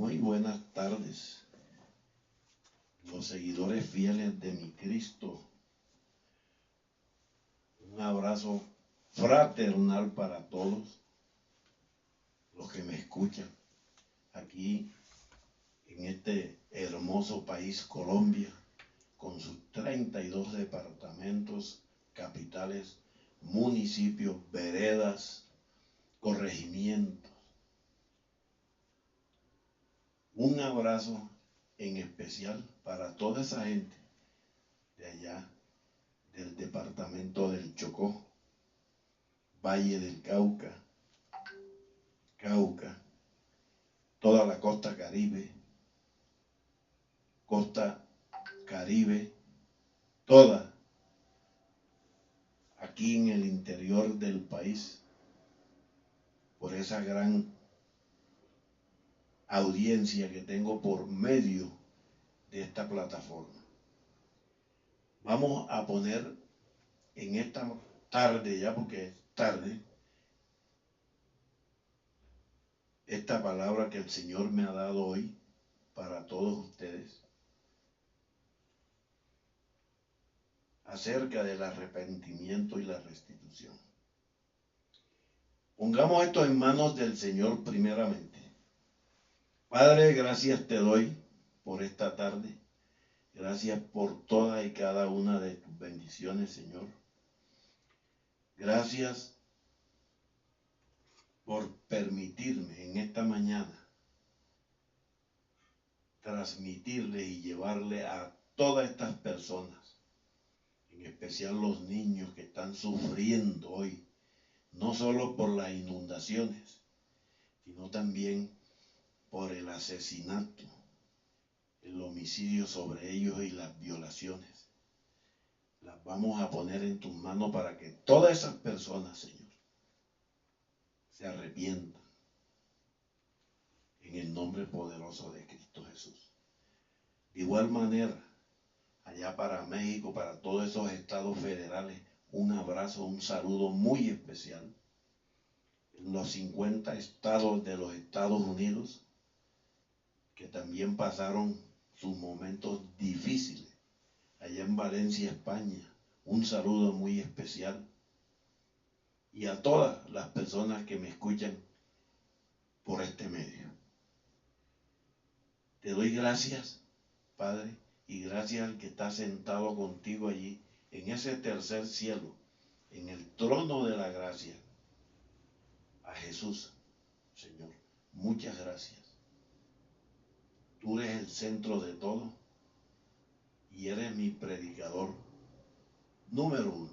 Muy buenas tardes, los seguidores fieles de mi Cristo. Un abrazo fraternal para todos los que me escuchan aquí en este hermoso país Colombia, con sus 32 departamentos, capitales, municipios, veredas, corregimientos. Un abrazo en especial para toda esa gente de allá, del departamento del Chocó, Valle del Cauca, toda la costa Caribe, toda aquí en el interior del país, por esa gran audiencia que tengo por medio de esta plataforma. Vamos a poner en esta tarde, ya porque es tarde, esta palabra que el Señor me ha dado hoy para todos ustedes acerca del arrepentimiento y la restitución. Pongamos esto en manos del Señor primeramente. Padre, gracias te doy por esta tarde. Gracias por todas y cada una de tus bendiciones, Señor. Gracias por permitirme en esta mañana transmitirle y llevarle a todas estas personas, en especial los niños que están sufriendo hoy, no solo por las inundaciones, sino también por el asesinato, el homicidio sobre ellos y las violaciones. Las vamos a poner en tus manos para que todas esas personas, Señor, se arrepientan en el nombre poderoso de Cristo Jesús. De igual manera, allá para México, para todos esos estados federales, un abrazo, un saludo muy especial. En los 50 estados de los Estados Unidos, que también pasaron sus momentos difíciles. Allá en Valencia, España, un saludo muy especial. Y a todas las personas que me escuchan por este medio. Te doy gracias, Padre, y gracias al que está sentado contigo allí, en ese tercer cielo, en el trono de la gracia. A Jesús, Señor, muchas gracias. Tú eres el centro de todo y eres mi predicador número 1.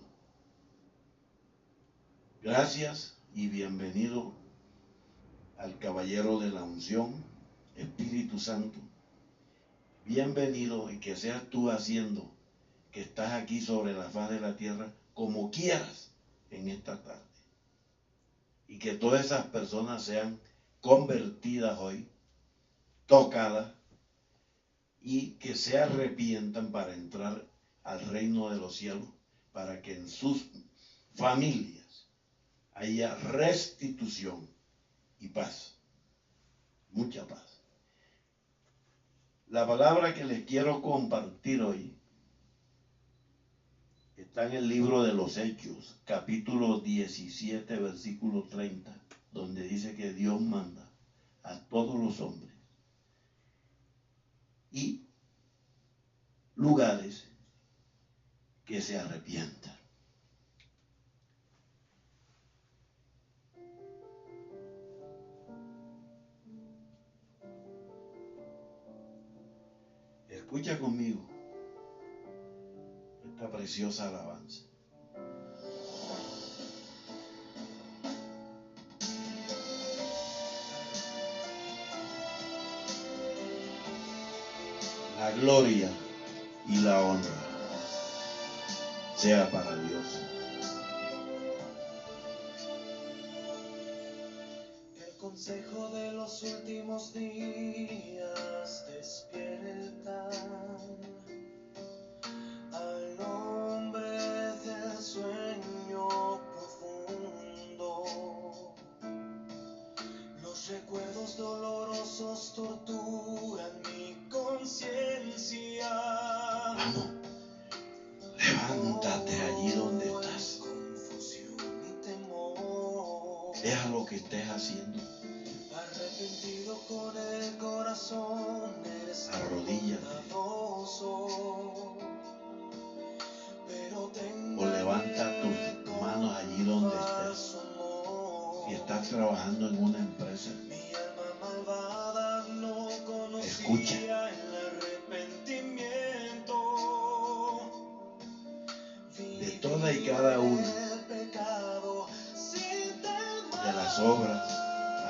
Gracias y bienvenido al caballero de la unción, Espíritu Santo. Bienvenido, y que seas tú haciendo que estás aquí sobre la faz de la tierra como quieras en esta tarde. Y que todas esas personas sean convertidas hoy, tocadas, y que se arrepientan para entrar al reino de los cielos, para que en sus familias haya restitución y paz, mucha paz. La palabra que les quiero compartir hoy está en el libro de los Hechos, capítulo 17, versículo 30, donde dice que Dios manda a todos los hombres y lugares que se arrepientan. Escucha conmigo esta preciosa alabanza. La gloria y la honra sea para Dios. El consejo de los últimos días despierta al hombre del sueño profundo. Los Los recuerdos dolorosos torturan mi conciencia. Vamos, levántate allí donde estás. Confusión y temor. Deja lo que estés haciendo. Arrepentido con el corazón, eres Arrodíllate. bondadoso. Pero tengo O levanta tus manos allí donde estés. Si estás trabajando en una empresa, Mi alma malvada no escucha. conocía el arrepentimiento. De toda y cada una El pecado sin temor. de las obras,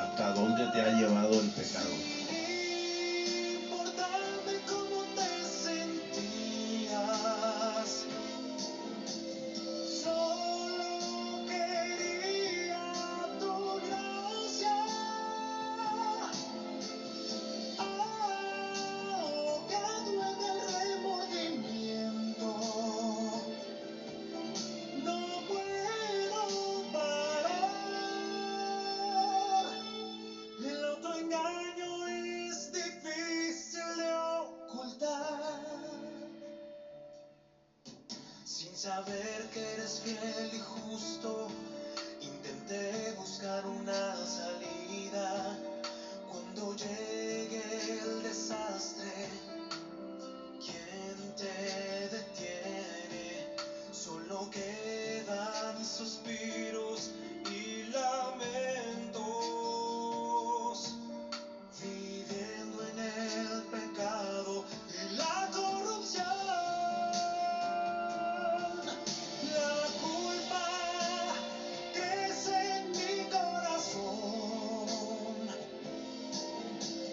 hasta dónde te ha llevado el pecado. Sin importarme cómo te sentías, solo quería tu gracia. Ahogado en el remordimiento, no puedo parar. El autoengaño es difícil de ocultar. Sin saber que eres fiel y justo, intenté buscar una salida. Cuando llegue el desastre, ¿quién te detiene? Solo quedan suspiros y lamentos, viviendo en el pecado y la corrupción. La culpa crece en mi corazón.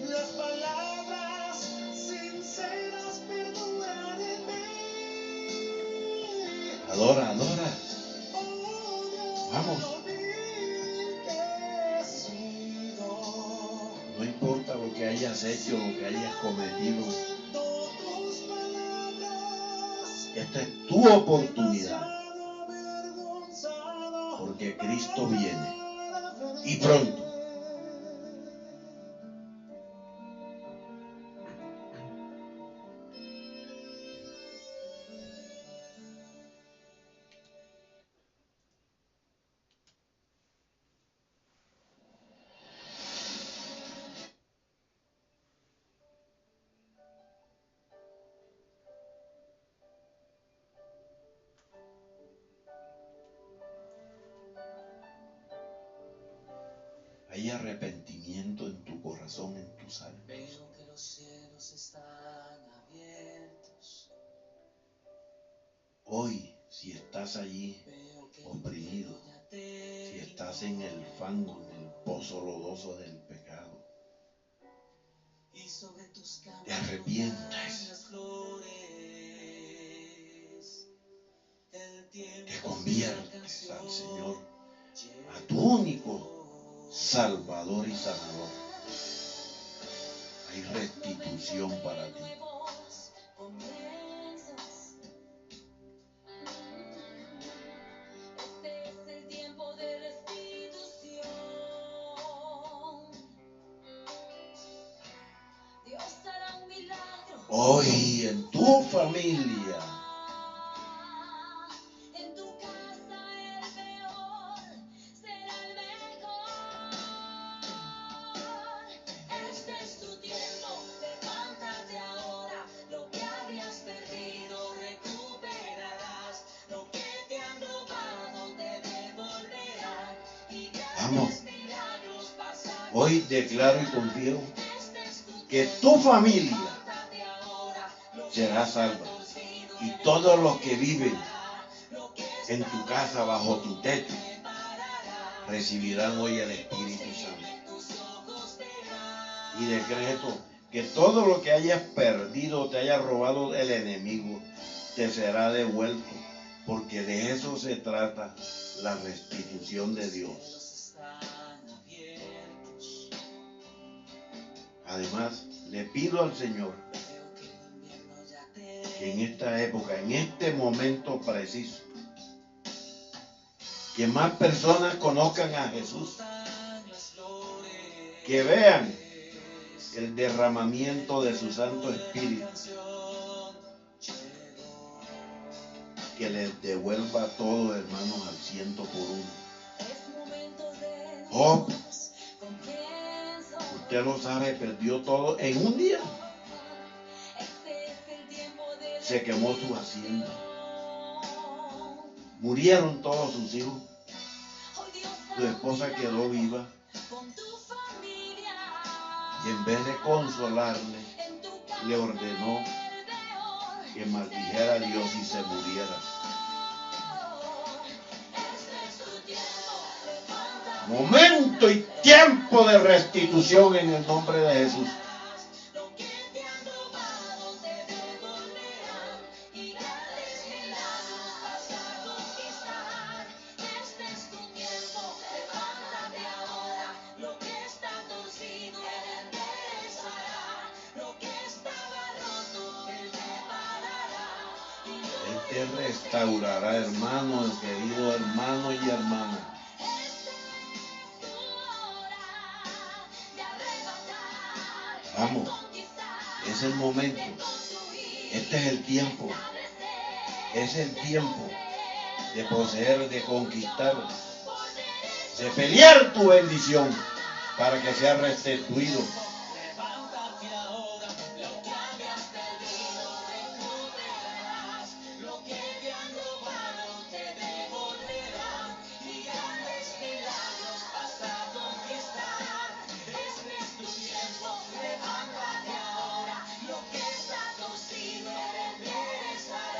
Las palabras sinceras perduran en mí. Adora, adora. Oh Dios, Vamos. lo vil que he sido. No importa lo que hayas hecho, lo que hayas cometido. Siento tus palabras. Esta es tu oportunidad, Demasiado avergonzado porque Cristo viene para y pronto. Hay arrepentimiento en tu corazón, en tus almas. Veo que los cielos están abiertos. Hoy, si estás allí Veo que el oprimido, cielo ya te si estás en el fango, en el pozo lodoso del pecado, y sobre tus campos te arrepientas. brotan las flores. El tiempo te es conviertes una al canción. Señor, a tu único Salvador y Sanador. Hay restitución para ti. Nuevos comienzos. Este es el tiempo de restitución. Dios hará un milagro. Hoy en tu familia, En tu casa el peor será el mejor. Este es tu tiempo, levántate ahora. Lo que habías perdido recuperarás. Lo que te han robado te devolverán. Y Vamos. grandes milagros pasarán. hoy declaro y confío Este es tu que tu familia levántate ahora. Lo que será salva. Y todos los que viven en tu casa, bajo tu techo, recibirán hoy el Espíritu Santo. Y decreto que todo lo que hayas perdido, te haya robado el enemigo, te será devuelto, porque de eso se trata la restitución de Dios. Además, le pido al Señor que en esta época, en este momento preciso, que más personas conozcan a Jesús, que vean el derramamiento de su Santo Espíritu, que les devuelva todo, hermanos, al 100 por 1. Job, usted lo sabe, perdió todo en un día. Se quemó su hacienda. Murieron todos sus hijos. Su esposa quedó viva. Y en vez de consolarle, le ordenó que maldijera a Dios y se muriera. Momento y tiempo de restitución en el nombre de Jesús. Él te restaurará, hermano, querido hermano y hermana. Vamos, es el momento, este es el tiempo, es el tiempo de poseer, de conquistar, de pelear tu bendición para que sea restituido.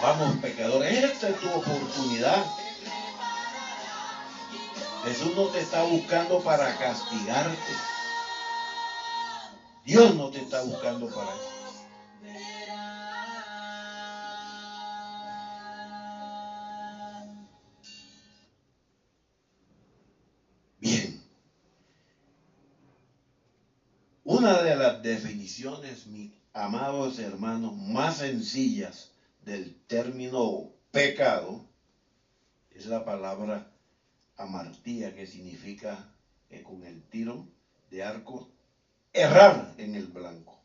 Vamos, pecadores, esta es tu oportunidad. Jesús no te está buscando para castigarte. Dios no te está buscando para eso. Bien. Una de las definiciones, mis amados hermanos, más sencillas del término pecado es la palabra amartía, que significa con el tiro de arco errar en el blanco,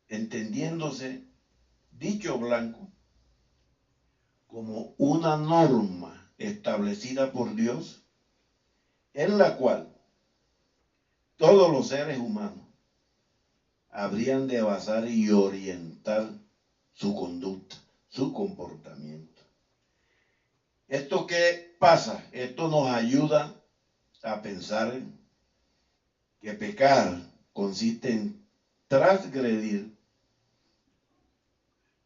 entendiéndose dicho blanco como una norma establecida por Dios en la cual todos los seres humanos habrían de basar y orientar su conducta, su comportamiento. ¿Esto qué pasa? Esto nos ayuda a pensar que pecar consiste en transgredir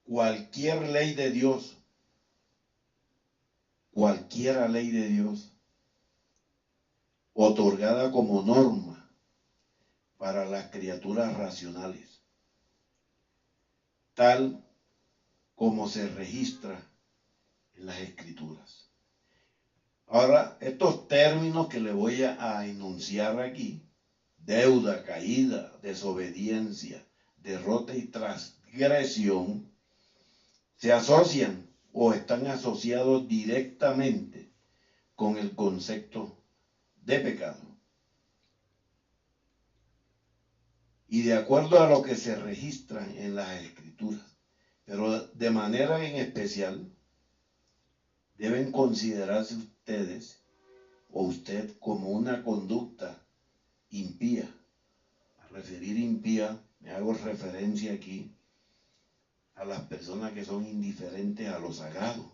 cualquier ley de Dios, cualquiera ley de Dios, otorgada como norma para las criaturas racionales, tal como se registra en las Escrituras. Ahora, estos términos que le voy a enunciar aquí, deuda, caída, desobediencia, derrota y transgresión, se asocian o están asociados directamente con el concepto de pecado. Y de acuerdo a lo que se registra en las Escrituras, pero de manera en especial, deben considerarse ustedes o usted como una conducta impía. Al referir impía, me hago referencia aquí a las personas que son indiferentes a lo sagrado,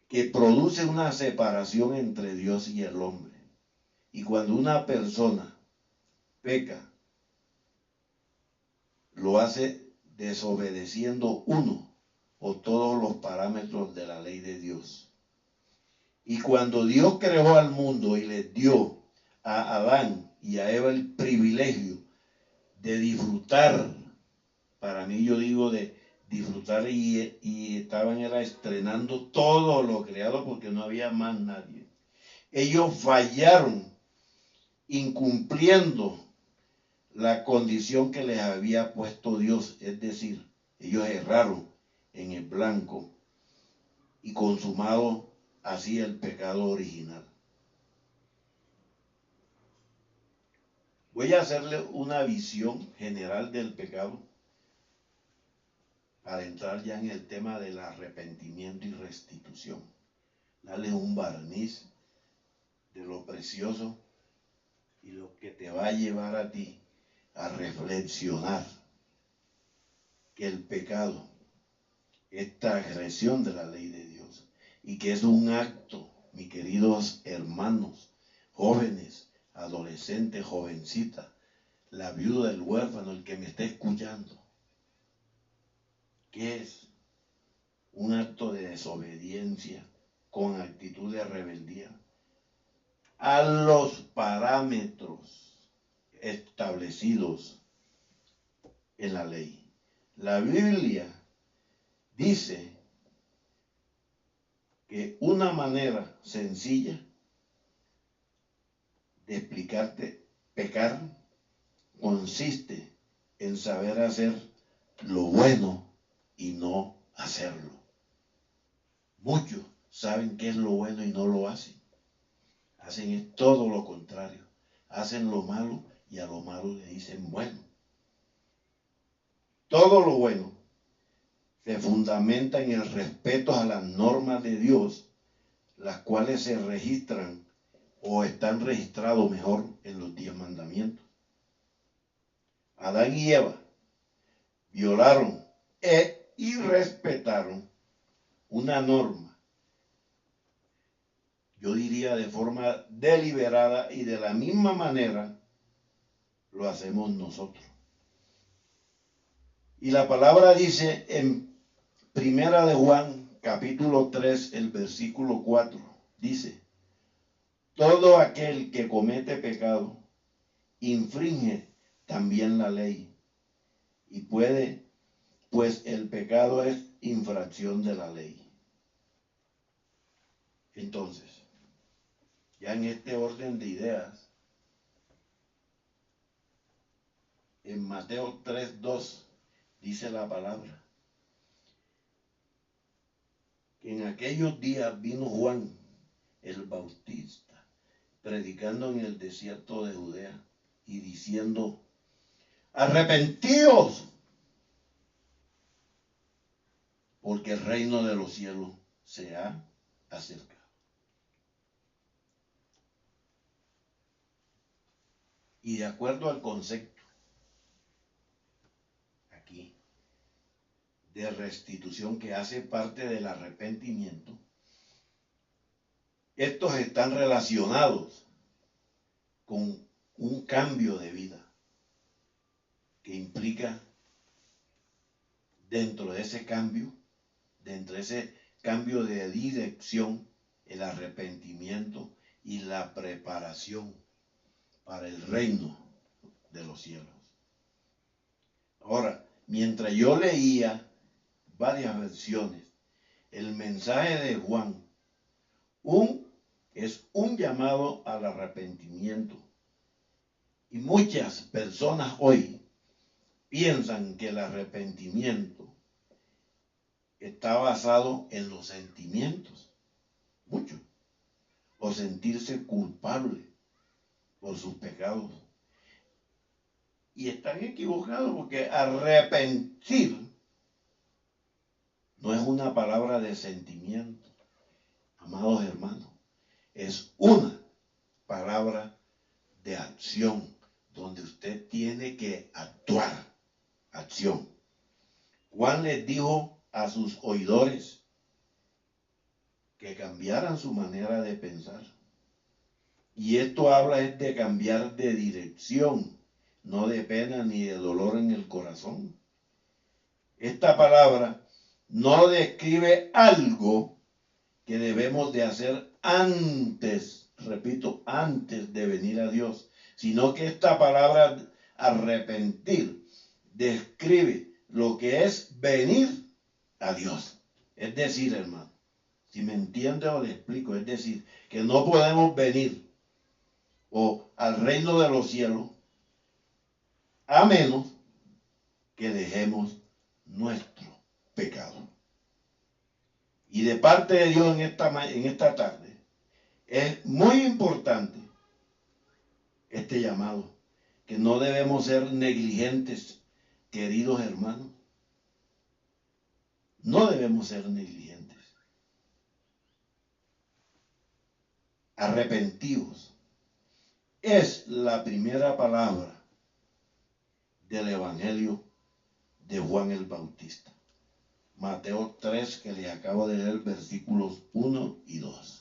que produce una separación entre Dios y el hombre. Y cuando una persona peca, lo hace desobedeciendo uno o todos los parámetros de la ley de Dios. Y cuando Dios creó al mundo y les dio a Adán y a Eva el privilegio de disfrutar, para mí yo digo de disfrutar, y estaban estrenando todo lo creado porque no había más nadie. Ellos fallaron incumpliendo la condición que les había puesto Dios, es decir, ellos erraron en el blanco y consumado así el pecado original. Voy a hacerle una visión general del pecado para entrar ya en el tema del arrepentimiento y restitución. Dale un barniz de lo precioso y lo que te va a llevar a ti a reflexionar que el pecado es transgresión de la ley de Dios y que es un acto, mis queridos hermanos, jóvenes, adolescentes, jovencitas, la viuda, el huérfano, el que me está escuchando, que es un acto de desobediencia con actitud de rebeldía a los parámetros establecidos en la ley. La Biblia dice que una manera sencilla de explicarte pecar consiste en saber hacer lo bueno y no hacerlo. Muchos saben qué es lo bueno y no lo hacen. Hacen todo lo contrario. Hacen lo malo y a lo malo le dicen bueno. Todo lo bueno se fundamenta en el respeto a las normas de Dios, las cuales se registran o están registrados mejor en los 10 mandamientos. Adán y Eva violaron e irrespetaron una norma, yo diría de forma deliberada, y de la misma manera lo hacemos nosotros. Y la palabra dice en Primera de Juan, capítulo 3, el versículo 4, dice: todo aquel que comete pecado infringe también la ley, y puede, pues el pecado es infracción de la ley. Entonces, ya en este orden de ideas, en Mateo 3:2 dice la palabra que en aquellos días vino Juan el Bautista predicando en el desierto de Judea y diciendo: arrepentíos, porque el reino de los cielos se ha acercado. Y de acuerdo al concepto aquí de restitución que hace parte del arrepentimiento, estos están relacionados con un cambio de vida que implica dentro de ese cambio de dirección, el arrepentimiento y la preparación para el reino de los cielos. Ahora, mientras yo leía varias versiones, el mensaje de Juan es un llamado al arrepentimiento. Y muchas personas hoy piensan que el arrepentimiento está basado en los sentimientos, mucho, o sentirse culpable por sus pecados. Y están equivocados, porque arrepentir no es una palabra de sentimiento, amados hermanos, es una palabra de acción, donde usted tiene que actuar, acción. Juan les dijo a sus oidores que cambiaran su manera de pensar. Y esto habla es de cambiar de dirección, no de pena ni de dolor en el corazón. Esta palabra no describe algo que debemos de hacer antes, repito, antes de venir a Dios, sino que esta palabra arrepentir describe lo que es venir a Dios. Es decir, hermano, si me entiende o le explico, es decir, que no podemos venir al reino de los cielos a menos que dejemos nuestro pecado. Y de parte de Dios en esta tarde es muy importante este llamado, que no debemos ser negligentes, queridos hermanos. No debemos ser negligentes. Arrepentidos es la primera palabra del Evangelio de Juan el Bautista. Mateo 3, que les acabo de leer, versículos 1 y 2.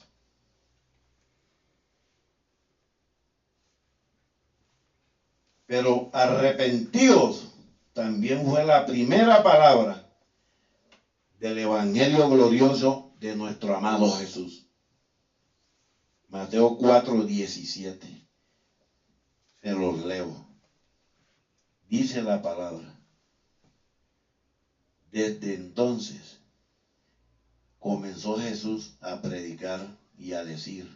Pero arrepentidos también fue la primera palabra del Evangelio glorioso de nuestro amado Jesús. Mateo 4, 17. Se los leo. Dice la palabra. Desde entonces comenzó Jesús a predicar y a decir: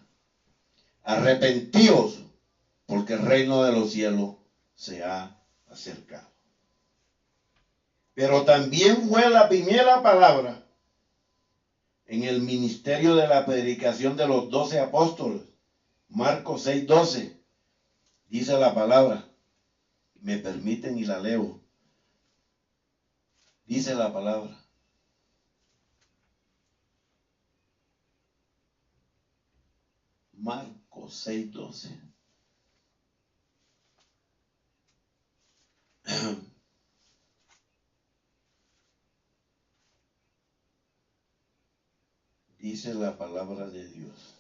arrepentíos, porque el reino de los cielos se ha acercado. Pero también fue la primera palabra en el ministerio de la predicación de los 12 apóstoles. Marcos 6, 12. Dice la palabra. Me permiten y la leo. Dice la palabra. Marcos 6, 12. Dice la palabra de Dios.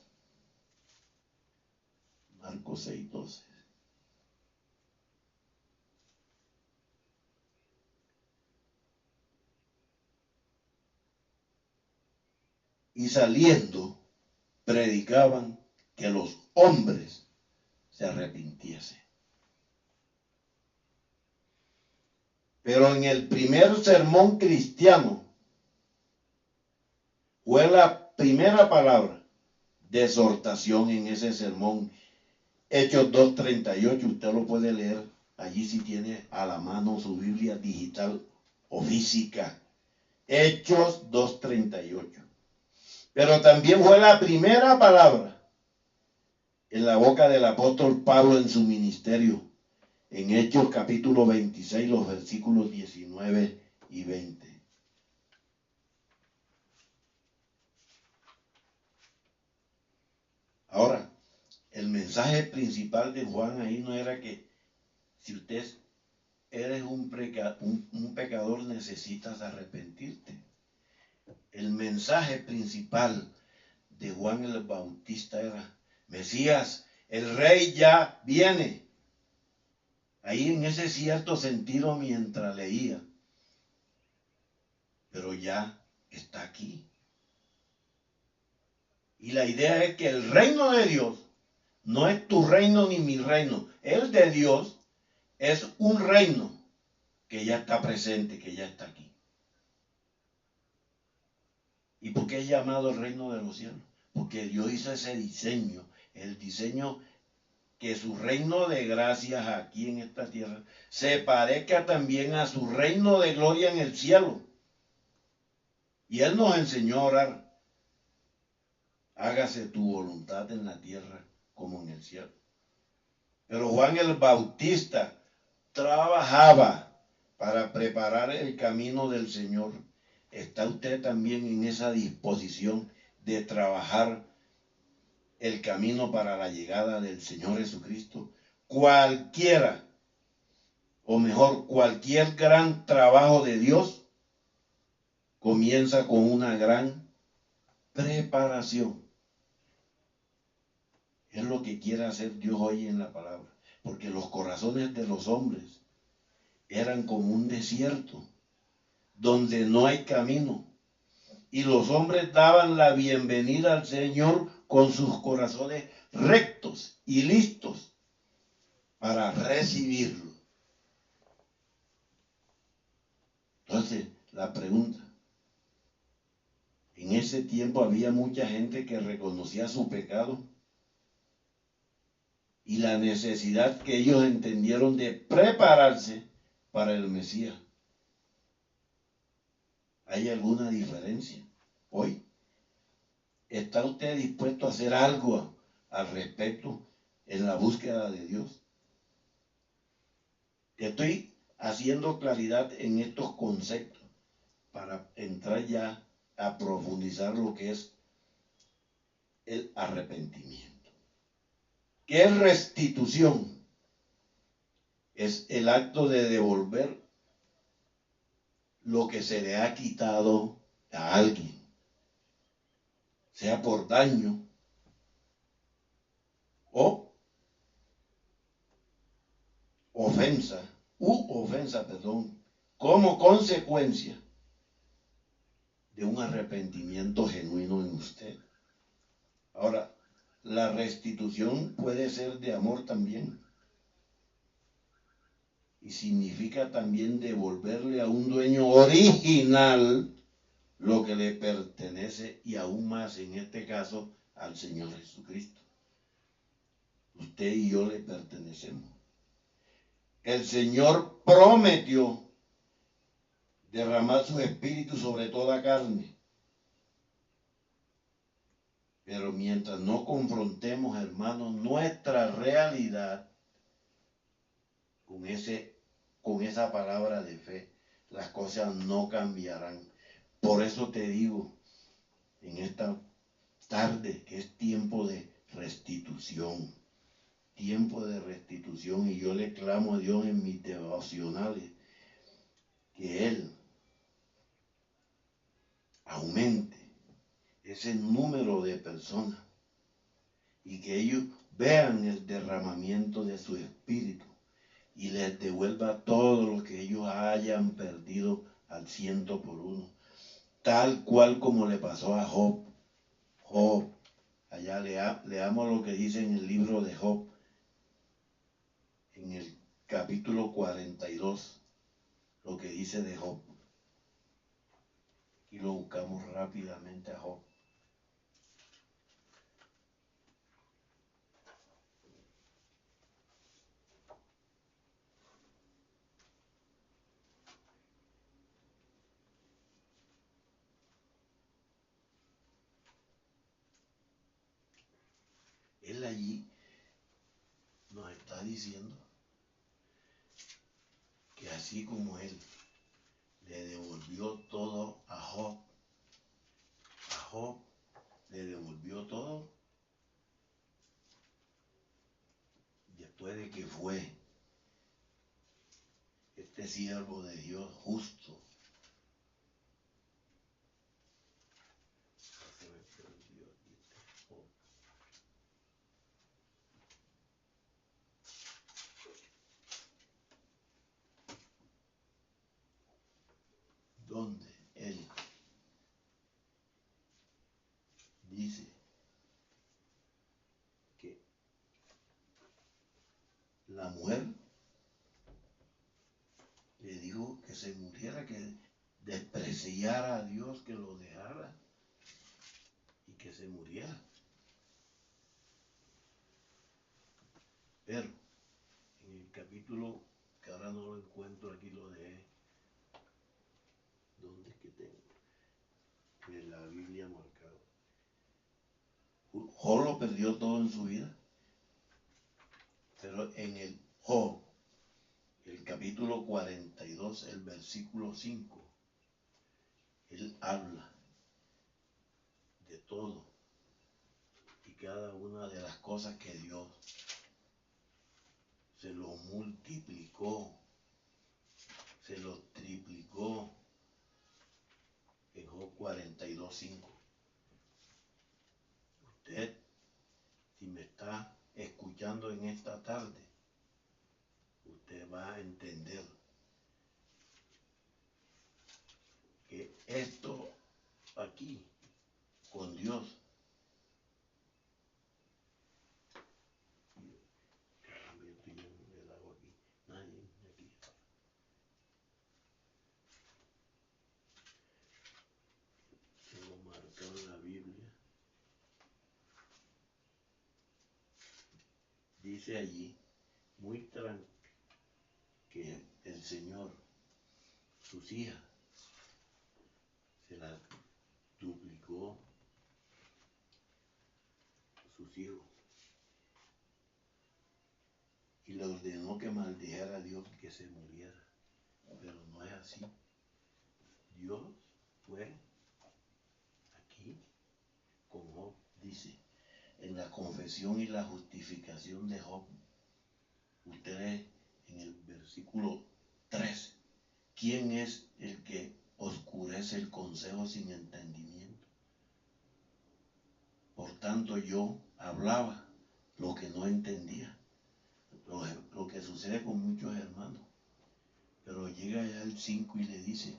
Marcos 6, 12. Y saliendo, predicaban que los hombres se arrepintiesen. Pero en el primer sermón cristiano fue la primera palabra de exhortación en ese sermón. Hechos 2:38, usted lo puede leer allí si tiene a la mano su Biblia digital o física. Hechos 2:38. Pero también fue la primera palabra en la boca del apóstol Pablo en su ministerio. En Hechos capítulo 26, los versículos 19 y 20. Ahora, el mensaje principal de Juan ahí no era que si usted eres un pecador necesitas arrepentirte. El mensaje principal de Juan el Bautista era: Mesías, el rey ya viene. Ahí en ese cierto sentido mientras leía, pero ya está aquí. Y la idea es que el reino de Dios no es tu reino ni mi reino. El de Dios es un reino que ya está presente, que ya está aquí. ¿Y por qué es llamado el reino de los cielos? Porque Dios hizo ese diseño, el diseño que su reino de gracias aquí en esta tierra se parezca también a su reino de gloria en el cielo. Y Él nos enseñó a orar: hágase tu voluntad en la tierra como en el cielo. Pero Juan el Bautista trabajaba para preparar el camino del Señor. ¿Está usted también en esa disposición de trabajar el camino para la llegada del Señor Jesucristo? Cualquiera, o mejor, cualquier gran trabajo de Dios comienza con una gran preparación. Es lo que quiere hacer Dios hoy en la palabra. Porque los corazones de los hombres eran como un desierto donde no hay camino. Y los hombres daban la bienvenida al Señor con sus corazones rectos y listos para recibirlo. Entonces, la pregunta: en ese tiempo había mucha gente que reconocía su pecado y la necesidad que ellos entendieron de prepararse para el Mesías. ¿Hay alguna diferencia hoy? ¿Está usted dispuesto a hacer algo al respecto en la búsqueda de Dios? Te estoy haciendo claridad en estos conceptos para entrar ya a profundizar lo que es el arrepentimiento. ¿Qué es restitución? Es el acto de devolver lo que se le ha quitado a alguien, sea por daño o ofensa, como consecuencia de un arrepentimiento genuino en usted. Ahora, la restitución puede ser de amor también. Y significa también devolverle a un dueño original lo que le pertenece, y aún más en este caso al Señor Jesucristo. Usted y yo le pertenecemos. El Señor prometió derramar su espíritu sobre toda carne. Pero mientras no confrontemos, hermanos, nuestra realidad con esa palabra de fe, las cosas no cambiarán. Por eso te digo en esta tarde que es tiempo de restitución. Tiempo de restitución, y yo le clamo a Dios en mis devocionales que Él aumente ese número de personas y que ellos vean el derramamiento de su espíritu y les devuelva todo lo que ellos hayan perdido al 100%, tal cual como le pasó a Job. Job, allá leamos lo que dice en el libro de Job, en el capítulo 42, lo que dice de Job. Y lo buscamos rápidamente a Job. Él allí nos está diciendo que así como Él le devolvió todo a Job le devolvió todo después de que fue este siervo de Dios justo. Donde Él dice que la mujer le dijo que se muriera, que despreciara a Dios, que lo dejara y que se muriera. Pero en el capítulo, que ahora no lo encuentro, aquí lo dejé. ¿Dónde es que tengo? En la Biblia marcado. Job lo perdió todo en su vida. Pero en el Job, el capítulo 42, el versículo 5, él habla de todo y cada una de las cosas que Dios se lo multiplicó, se lo triplicó en Job 42:5. Usted, si me está escuchando en esta tarde, usted va a entender que esto aquí, con Dios, en la Biblia, dice allí, muy tranquilo, que el Señor, sus hijas, se las duplicó, sus hijos, y le ordenó que maldijera a Dios y que se muriera. Pero no es así. Dios fue aquí con Job, dice, en la confesión y la justificación de Job. Ustedes en el versículo 13, ¿quién es el que oscurece el consejo sin entendimiento? Por tanto yo hablaba lo que no entendía, lo que sucede con muchos hermanos. Pero llega ya el 5 y le dice,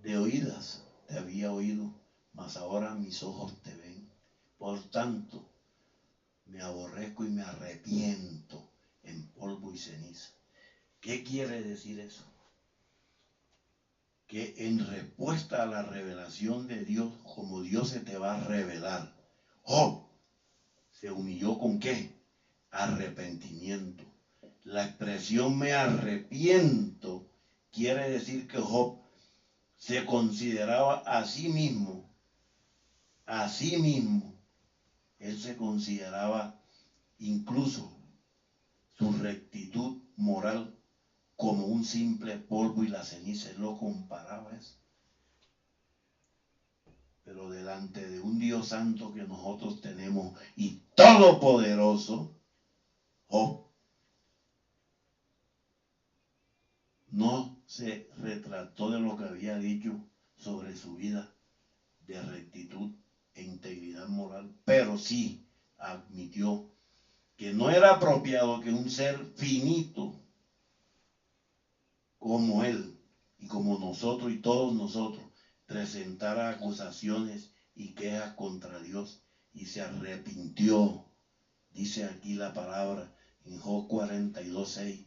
de oídas te había oído, mas ahora mis ojos te ven. Por tanto, me aborrezco y me arrepiento en polvo y ceniza. ¿Qué quiere decir eso? Que en respuesta a la revelación de Dios, como Dios se te va a revelar, Job se humilló ¿con qué? Arrepentimiento. La expresión me arrepiento quiere decir que Job se consideraba a sí mismo, él se consideraba incluso su rectitud moral como un simple polvo y la ceniza. Él lo comparaba a eso. Pero delante de un Dios santo que nosotros tenemos y todopoderoso, Job no se retrató de lo que había dicho sobre su vida de rectitud e integridad moral, pero sí admitió que no era apropiado que un ser finito como él y como nosotros y todos nosotros presentara acusaciones y quejas contra Dios, y se arrepintió, dice aquí la palabra en Job 42:6,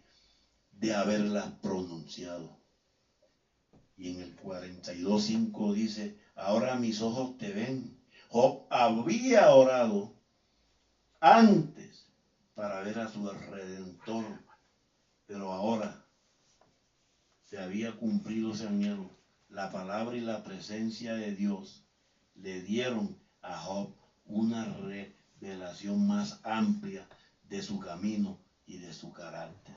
de haberlas pronunciado. Y en el 42:5 dice, ahora mis ojos te ven. Job había orado antes para ver a su Redentor, pero ahora se había cumplido ese anhelo. La palabra y la presencia de Dios le dieron a Job una revelación más amplia de su camino y de su carácter.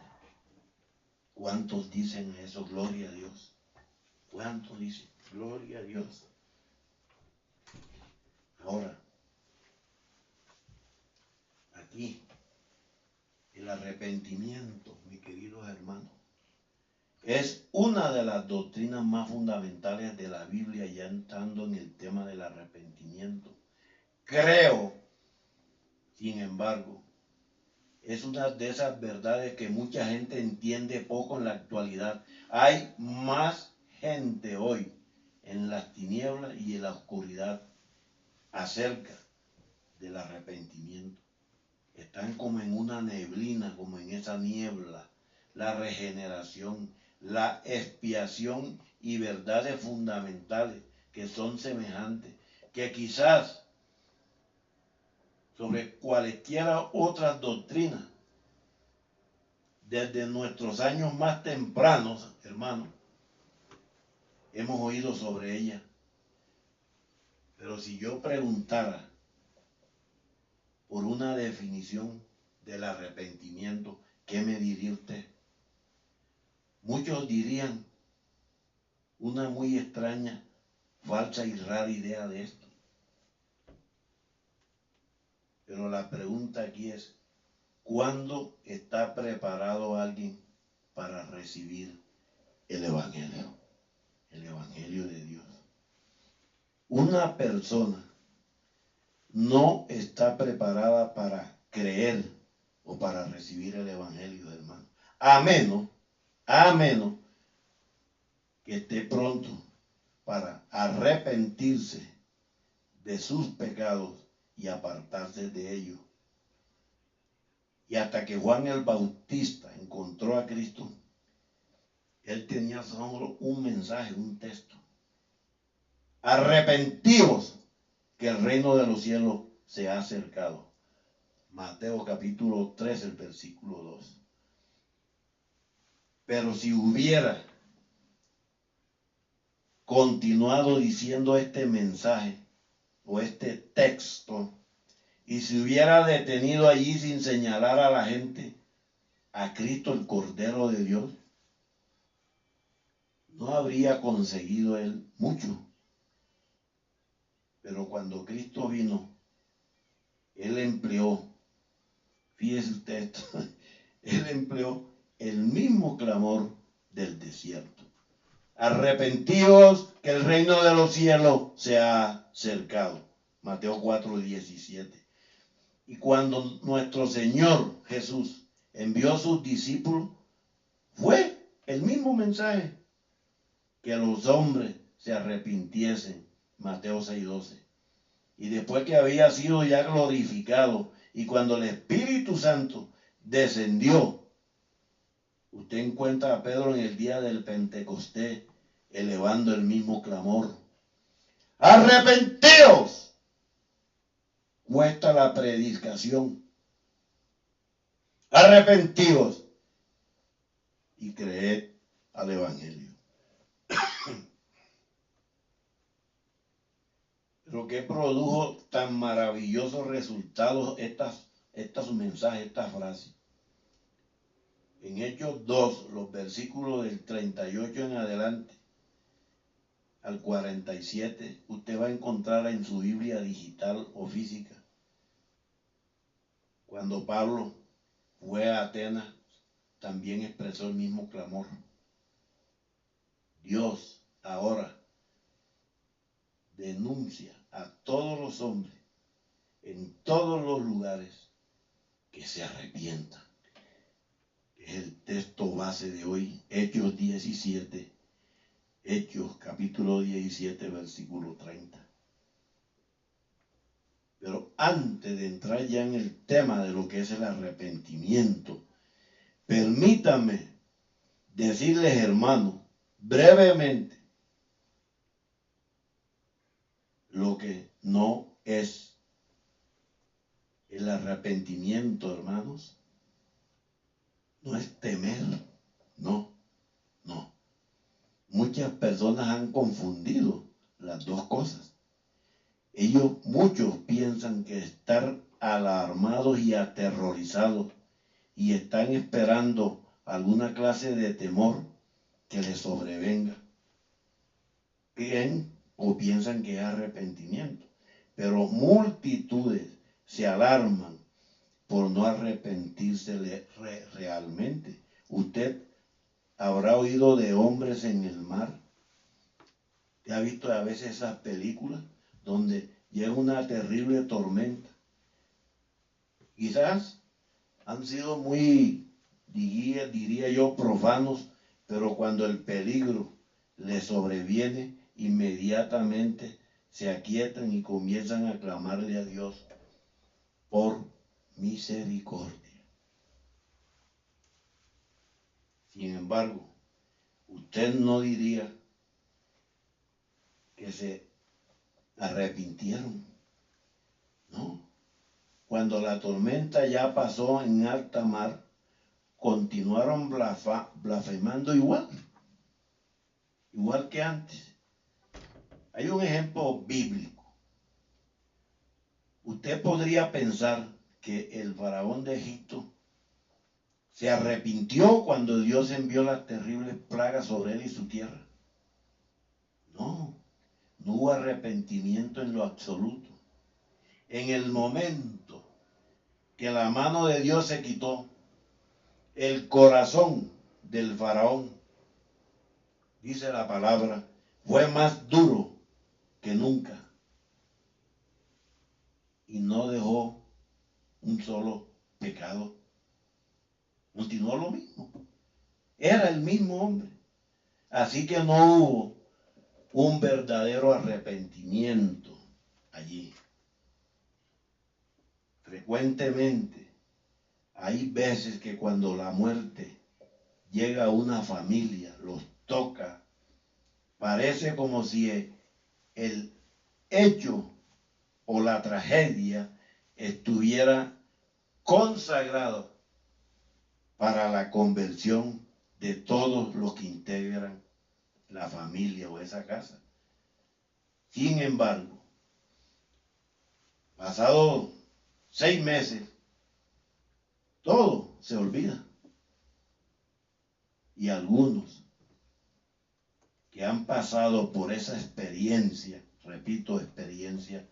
¿Cuántos dicen eso? Gloria a Dios. ¿Cuántos dicen? Gloria a Dios. Ahora, aquí, el arrepentimiento, mis queridos hermanos, es una de las doctrinas más fundamentales de la Biblia, ya entrando en el tema del arrepentimiento. Creo, sin embargo, es una de esas verdades que mucha gente entiende poco en la actualidad. Hay más gente hoy en las tinieblas y en la oscuridad acerca del arrepentimiento. Están como en una neblina, como en esa niebla. La regeneración, la expiación y verdades fundamentales que son semejantes, que quizás sobre cualesquiera otras doctrinas, desde nuestros años más tempranos, hermanos, hemos oído sobre ella. Pero si yo preguntara por una definición del arrepentimiento, ¿qué me diría usted? Muchos dirían una muy extraña, falsa y rara idea de esto. Pero la pregunta aquí es, ¿cuándo está preparado alguien para recibir el Evangelio? El Evangelio de Dios. Una persona no está preparada para creer o para recibir el Evangelio, hermano. A menos que esté pronto para arrepentirse de sus pecados y apartarse de ellos. Y hasta que Juan el Bautista encontró a Cristo, él tenía solo un mensaje, un texto. Arrepentíos, que el reino de los cielos se ha acercado. Mateo capítulo 3, el versículo 2. Pero si hubiera continuado diciendo este mensaje o este texto, y se hubiera detenido allí sin señalar a la gente a Cristo el Cordero de Dios, no habría conseguido él mucho. Pero cuando Cristo vino, él empleó, fíjese usted esto, él empleó el mismo clamor del desierto. Arrepentíos, que el reino de los cielos se ha acercado. Mateo 4:17. Y cuando nuestro Señor Jesús envió a sus discípulos, fue el mismo mensaje, que los hombres se arrepintiesen. Mateo 6:12. Y después que había sido ya glorificado, y cuando el Espíritu Santo descendió, usted encuentra a Pedro en el día del Pentecostés elevando el mismo clamor. ¡Arrepentíos! Cuesta la predicación. Arrepentíos y creed al Evangelio. Pero ¿qué produjo tan maravillosos resultados estos mensajes, estas frases? En Hechos 2, los versículos del 38 en adelante al 47, usted va a encontrar en su Biblia digital o física, cuando Pablo fue a Atenas, también expresó el mismo clamor. Dios ahora denuncia a todos los hombres en todos los lugares que se arrepientan. Es el texto base de hoy, Hechos 17, Hechos capítulo 17, versículo 30. Pero antes de entrar ya en el tema de lo que es el arrepentimiento, permítame decirles, hermanos, brevemente, lo que no es el arrepentimiento, hermanos. No es temer, no. Muchas personas han confundido las dos cosas. Muchos piensan que estar alarmados y aterrorizados y están esperando alguna clase de temor que les sobrevenga. Creen o piensan que es arrepentimiento, pero multitudes se alarman por no arrepentirse realmente. Usted habrá oído de hombres en el mar. ¿Ha visto a veces esas películas donde llega una terrible tormenta? Quizás han sido muy, diría yo, profanos, pero cuando el peligro les sobreviene, inmediatamente se aquietan y comienzan a clamarle a Dios por misericordia. Sin embargo, usted no diría que se arrepintieron, ¿no? Cuando la tormenta ya pasó en alta mar, continuaron blasfemando igual que antes. Hay un ejemplo bíblico. Usted podría pensar que el faraón de Egipto se arrepintió cuando Dios envió las terribles plagas sobre él y su tierra. No hubo arrepentimiento en lo absoluto. En el momento que la mano de Dios se quitó, el corazón del faraón, dice la palabra, fue más duro que nunca y no dejó un solo pecado. Continuó lo mismo. Era el mismo hombre. Así que no hubo un verdadero arrepentimiento allí. Frecuentemente hay veces que cuando la muerte llega a una familia, los toca, parece como si el hecho o la tragedia estuviera consagrado para la conversión de todos los que integran la familia o esa casa. Sin embargo, pasado 6 meses, todo se olvida. Y algunos que han pasado por esa experiencia, repito, experiencia,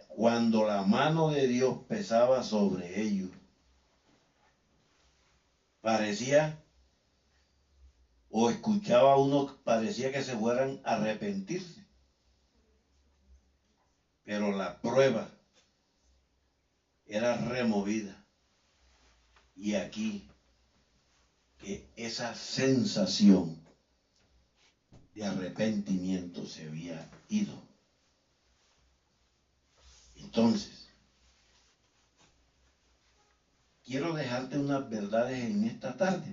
cuando la mano de Dios pesaba sobre ellos, parecía, o escuchaba uno, parecía que se fueran a arrepentirse. Pero la prueba era removida. Y aquí, que esa sensación de arrepentimiento se había ido. Entonces, quiero dejarte unas verdades en esta tarde.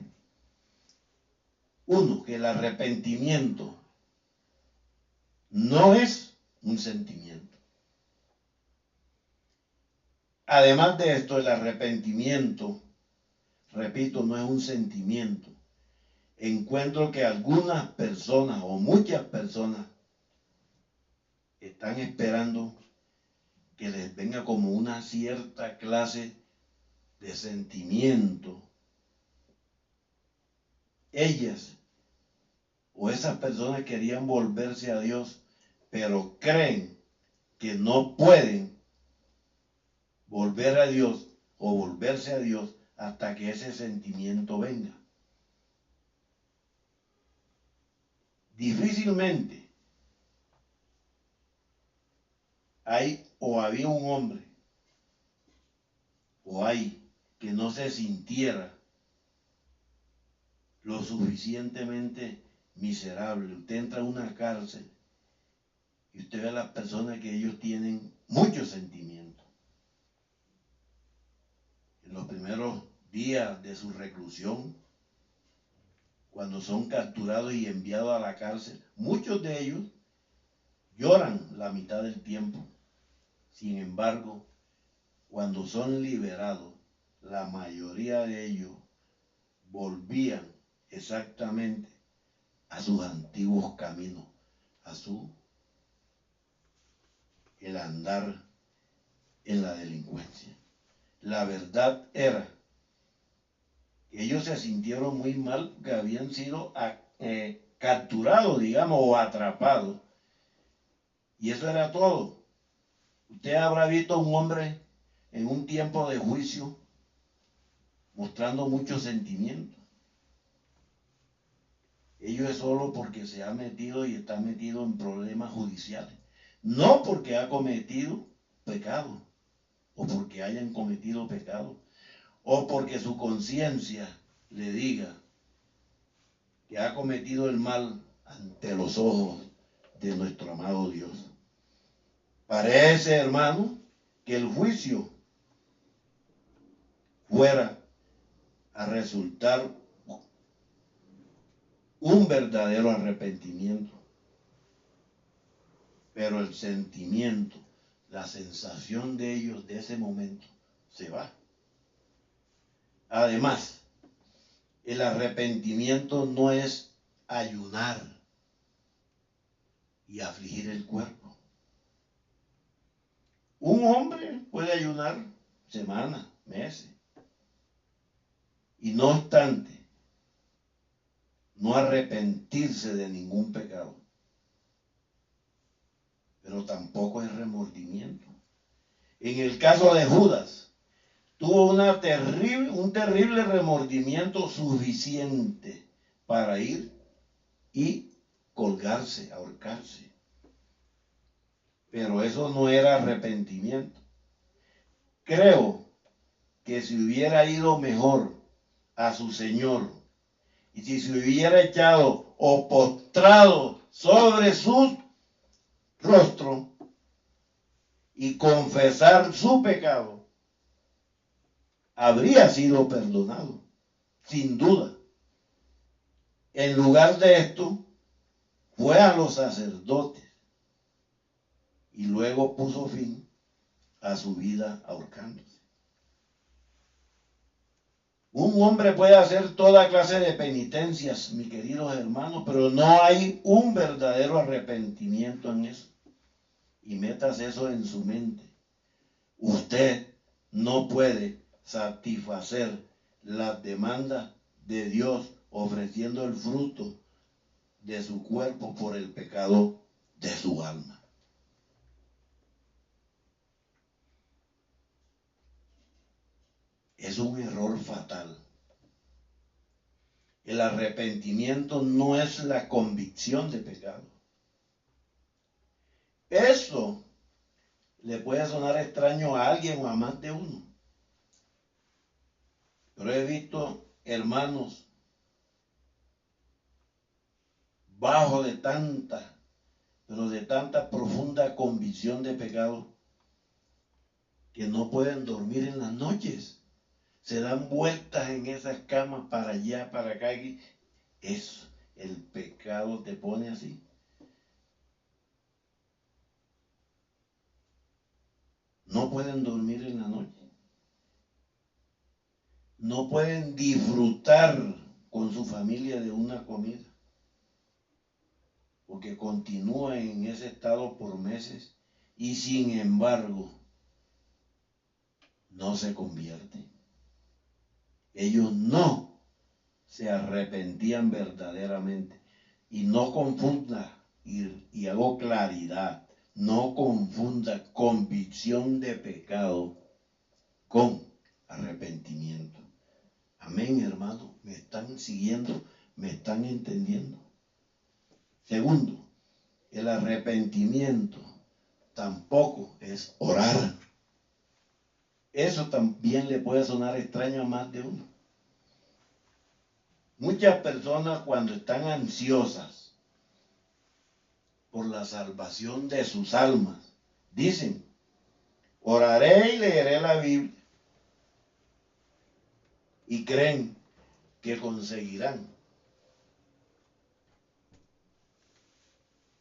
Uno, que el arrepentimiento no es un sentimiento. Además de esto, el arrepentimiento, repito, no es un sentimiento. Encuentro que algunas personas o muchas personas están esperando que les venga como una cierta clase de sentimiento. Ellas o esas personas querían volverse a Dios, pero creen que no pueden volver a Dios o volverse a Dios hasta que ese sentimiento venga. Difícilmente hay o había un hombre o hay que no se sintiera lo suficientemente miserable. Usted entra a una cárcel y usted ve a las personas que ellos tienen muchos sentimientos. En los primeros días de su reclusión, cuando son capturados y enviados a la cárcel, muchos de ellos lloran la mitad del tiempo. Sin embargo, cuando son liberados, la mayoría de ellos volvían exactamente a sus antiguos caminos, el andar en la delincuencia. La verdad era que ellos se sintieron muy mal porque habían sido capturados, digamos, o atrapados. Y eso era todo. Usted habrá visto a un hombre en un tiempo de juicio mostrando muchos sentimientos. Ello es solo porque se ha metido y está metido en problemas judiciales. No porque ha cometido pecado, o porque hayan cometido pecado, o porque su conciencia le diga que ha cometido el mal ante los ojos de nuestro amado Dios. Parece, hermano, que el juicio fuera a resultar un verdadero arrepentimiento, pero el sentimiento, la sensación de ellos de ese momento se va. Además, el arrepentimiento no es ayunar y afligir el cuerpo. Un hombre puede ayunar semanas, meses, y no obstante, no arrepentirse de ningún pecado. Pero tampoco es remordimiento. En el caso de Judas, tuvo un terrible remordimiento suficiente para ir y colgarse, ahorcarse. Pero eso no era arrepentimiento. Creo que si hubiera ido mejor a su Señor y si se hubiera echado o postrado sobre su rostro y confesar su pecado, habría sido perdonado, sin duda. En lugar de esto, fue a los sacerdotes y luego puso fin a su vida ahorcándose. Un hombre puede hacer toda clase de penitencias, mis queridos hermanos, pero no hay un verdadero arrepentimiento en eso. Y metas eso en su mente. Usted no puede satisfacer las demandas de Dios ofreciendo el fruto de su cuerpo por el pecado de su alma. Es un error fatal. El arrepentimiento no es la convicción de pecado. Eso le puede sonar extraño a alguien o a más de uno. Pero he visto hermanos bajo de tanta profunda convicción de pecado que no pueden dormir en las noches. Se dan vueltas en esas camas para allá, para acá. Eso, el pecado te pone así. No pueden dormir en la noche. No pueden disfrutar con su familia de una comida. Porque continúan en ese estado por meses y sin embargo no se convierten. Ellos no se arrepentían verdaderamente. Y no confunda, y hago claridad, no confunda convicción de pecado con arrepentimiento. Amén, hermano. ¿Me están siguiendo? ¿Me están entendiendo? Segundo, el arrepentimiento tampoco es orar. Eso también le puede sonar extraño a más de uno. Muchas personas cuando están ansiosas por la salvación de sus almas, dicen, oraré y leeré la Biblia. Y creen que conseguirán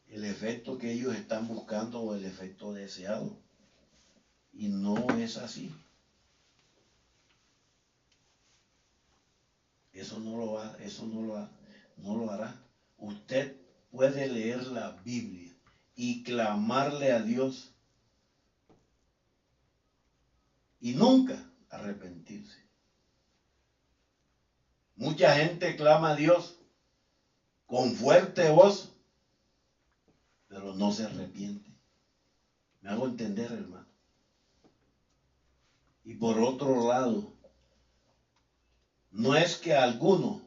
el efecto que ellos están buscando o el efecto deseado. Y no es así. Eso no lo hará. Usted puede leer la Biblia y clamarle a Dios y nunca arrepentirse. Mucha gente clama a Dios con fuerte voz, pero no se arrepiente. Me hago entender, hermano. Y por otro lado, no es que alguno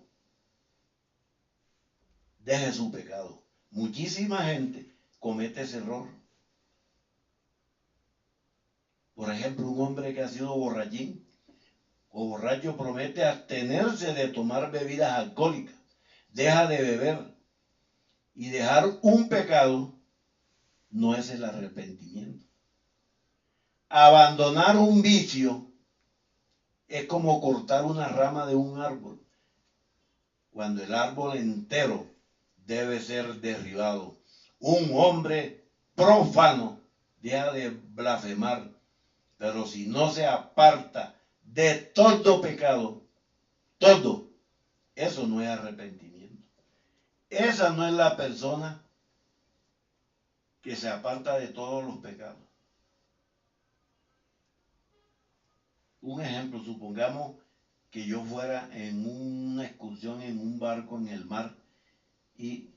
deje su pecado. Muchísima gente comete ese error. Por ejemplo, un hombre que ha sido borrachín o borracho promete abstenerse de tomar bebidas alcohólicas, deja de beber, y dejar un pecado no es el arrepentimiento. Abandonar un vicio es como cortar una rama de un árbol, cuando el árbol entero debe ser derribado. Un hombre profano deja de blasfemar, pero si no se aparta de todo pecado, todo, eso no es arrepentimiento. Esa no es la persona que se aparta de todos los pecados. Un ejemplo, supongamos que yo fuera en una excursión en un barco en el mar y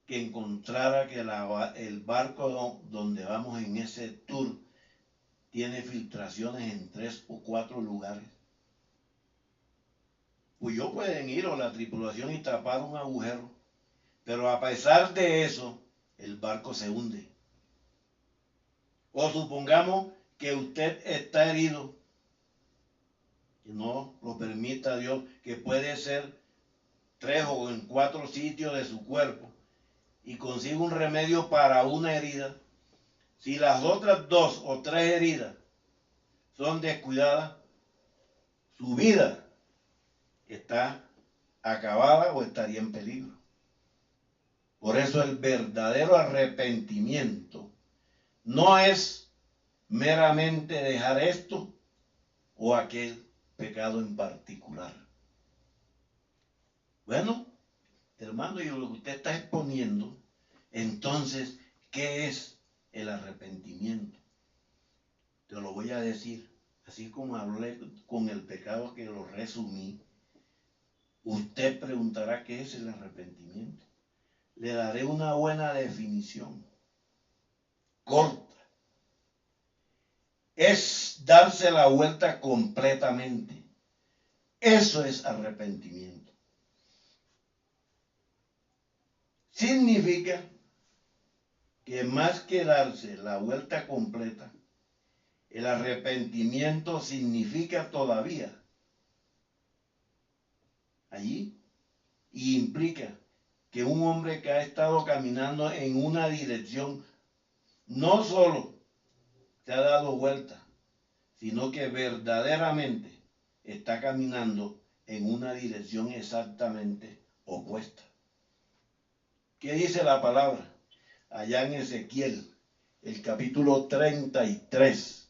que encontrara que el barco donde vamos en ese tour tiene filtraciones en 3 o 4 lugares. Pues yo pueden ir o la tripulación y tapar un agujero, pero a pesar de eso, el barco se hunde. O supongamos que usted está herido, que no lo permita Dios, que puede ser 3 o en 4 sitios de su cuerpo, y consigue un remedio para una herida. Si las otras 2 o 3 heridas son descuidadas, su vida está acabada o estaría en peligro. Por eso el verdadero arrepentimiento no es meramente dejar esto o aquel pecado en particular. Bueno, hermano, y lo que usted está exponiendo, entonces, ¿qué es el arrepentimiento? Te lo voy a decir, así como hablé con el pecado que lo resumí, Usted preguntará qué es el arrepentimiento. Le daré una buena definición, corta. Es darse la vuelta completamente. Eso es arrepentimiento. Significa que más que darse la vuelta completa, el arrepentimiento significa todavía allí y implica que un hombre que ha estado caminando en una dirección no solo se ha dado vuelta, sino que verdaderamente está caminando en una dirección exactamente opuesta. ¿Qué dice la palabra? Allá en Ezequiel, el capítulo 33,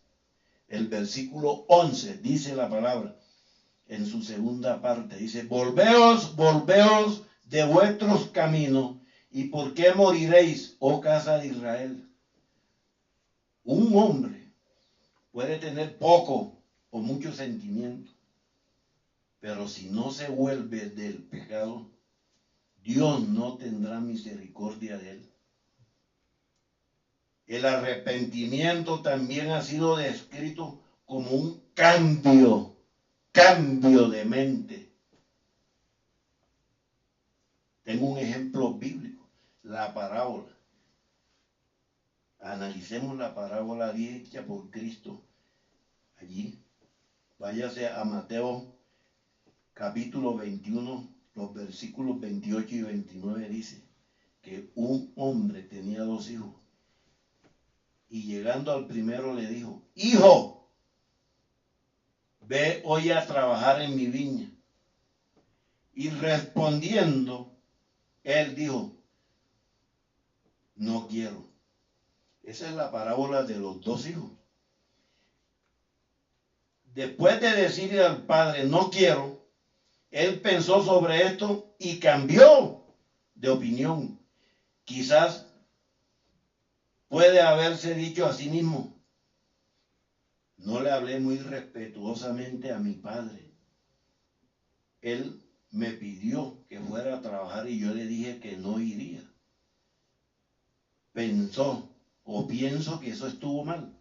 el versículo 11, dice la palabra en su segunda parte. Dice, volveos, volveos de vuestros caminos, ¿y por qué moriréis, oh casa de Israel? Un hombre puede tener poco o mucho sentimiento, pero si no se vuelve del pecado, Dios no tendrá misericordia de él. El arrepentimiento también ha sido descrito como un cambio de mente. Tengo un ejemplo bíblico, la parábola. Analicemos la parábola dicha por Cristo allí. Váyase a Mateo capítulo 21, los versículos 28 y 29 dice que un hombre tenía 2 hijos y llegando al primero le dijo, hijo, ve hoy a trabajar en mi viña. Y respondiendo, él dijo, no quiero. Esa es la parábola de los 2 hijos. Después de decirle al padre, no quiero, él pensó sobre esto y cambió de opinión. Quizás puede haberse dicho a sí mismo, no le hablé muy respetuosamente a mi padre. Él me pidió que fuera a trabajar y yo le dije que no iría. Pensó o pienso que eso estuvo mal.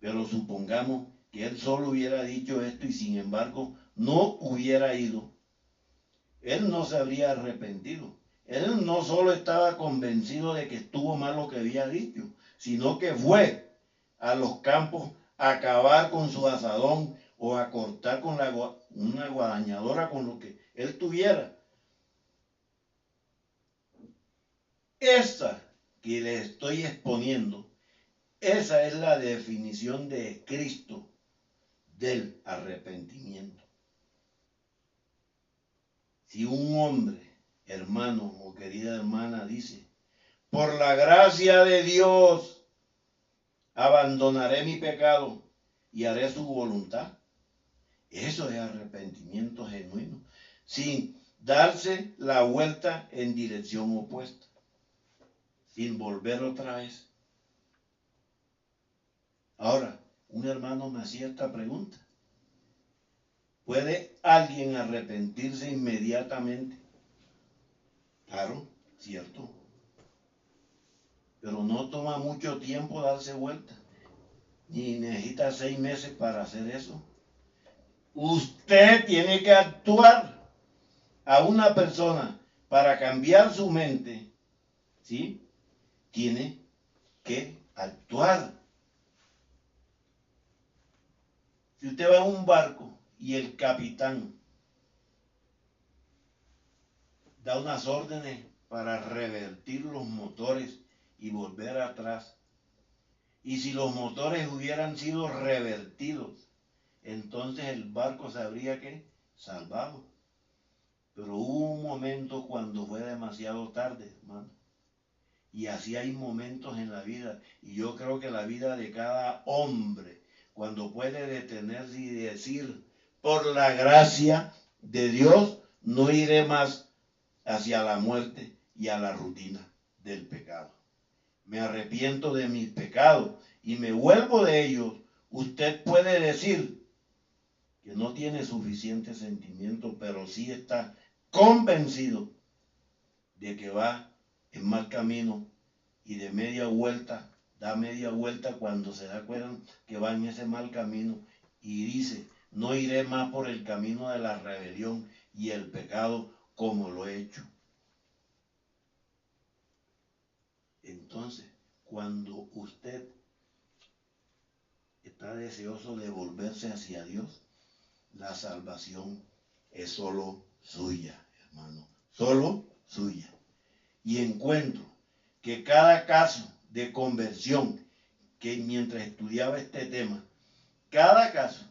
Pero supongamos que él solo hubiera dicho esto y sin embargo no hubiera ido. Él no se habría arrepentido. Él no solo estaba convencido de que estuvo mal lo que había dicho, sino que fue a los campos a acabar con su asadón o a cortar con una guadañadora con lo que él tuviera. Esa que le estoy exponiendo, esa es la definición de Cristo del arrepentimiento. Si un hombre, hermano o querida hermana, dice, por la gracia de Dios, abandonaré mi pecado y haré su voluntad, eso es arrepentimiento genuino, sin darse la vuelta en dirección opuesta, sin volver otra vez. Ahora, un hermano me hacía esta pregunta. ¿Puede alguien arrepentirse inmediatamente? Claro, cierto. Pero no toma mucho tiempo darse vuelta. Ni necesita 6 meses para hacer eso. Usted tiene que actuar. A una persona para cambiar su mente, ¿sí? Tiene que actuar. Si usted va en un barco y el capitán da unas órdenes para revertir los motores y volver atrás, y si los motores hubieran sido revertidos, entonces el barco se habría que salvado. Pero hubo un momento cuando fue demasiado tarde, hermano. Y así hay momentos en la vida. Y yo creo que la vida de cada hombre, cuando puede detenerse y decir, por la gracia de Dios, no iré más hacia la muerte y a la rutina del pecado. Me arrepiento de mis pecados y me vuelvo de ellos. Usted puede decir que no tiene suficiente sentimiento, pero sí está convencido de que va en mal camino y de media vuelta, da media vuelta cuando se da cuenta que va en ese mal camino y dice, no iré más por el camino de la rebelión y el pecado como lo he hecho. Entonces, cuando usted está deseoso de volverse hacia Dios, la salvación es solo suya, hermano, solo suya. Y encuentro que cada caso de conversión, que mientras estudiaba este tema, cada caso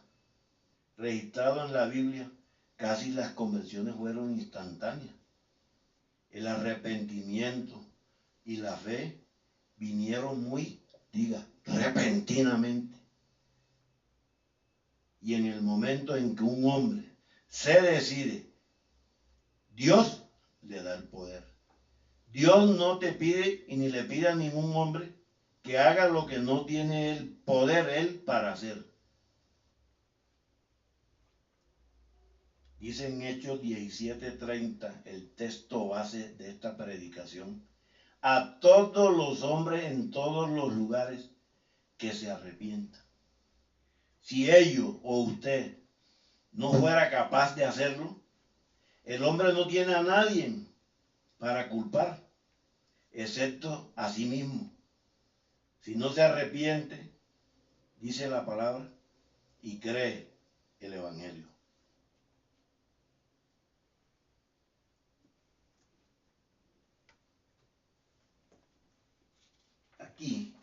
registrado en la Biblia, casi las conversiones fueron instantáneas. El arrepentimiento y la fe vinieron muy, repentinamente. Y en el momento en que un hombre se decide, Dios le da el poder. Dios no te pide y ni le pide a ningún hombre que haga lo que no tiene el poder él para hacer. Dice en Hechos 17:30, el texto base de esta predicación, a todos los hombres en todos los lugares que se arrepientan. Si ellos o usted no fuera capaz de hacerlo, el hombre no tiene a nadie para culpar, excepto a sí mismo. Si no se arrepiente, dice la palabra, y cree el Evangelio. Aquí,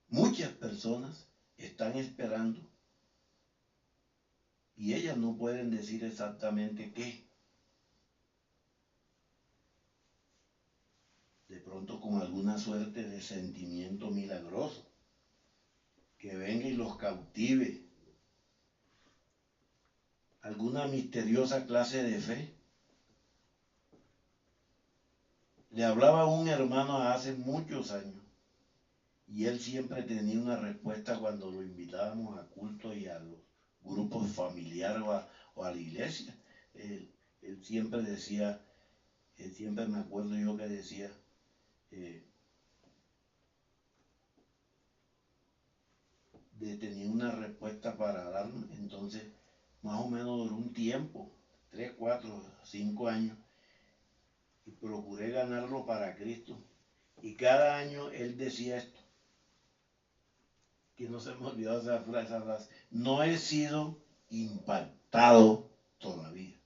muchas personas están esperando y ellas no pueden decir exactamente qué. De pronto con alguna suerte de sentimiento milagroso, que venga y los cautive. Alguna misteriosa clase de fe. Le hablaba a un hermano hace muchos años y él siempre tenía una respuesta cuando lo invitábamos a cultos y a los grupos familiares o a la iglesia. Él siempre decía, siempre me acuerdo yo que decía, tenía una respuesta para darme. Entonces más o menos duró un tiempo, 3, 4, 5 años, y procuré ganarlo para Cristo. Y cada año él decía esto, que no se me olvidó esa frase, no he sido impactado todavía.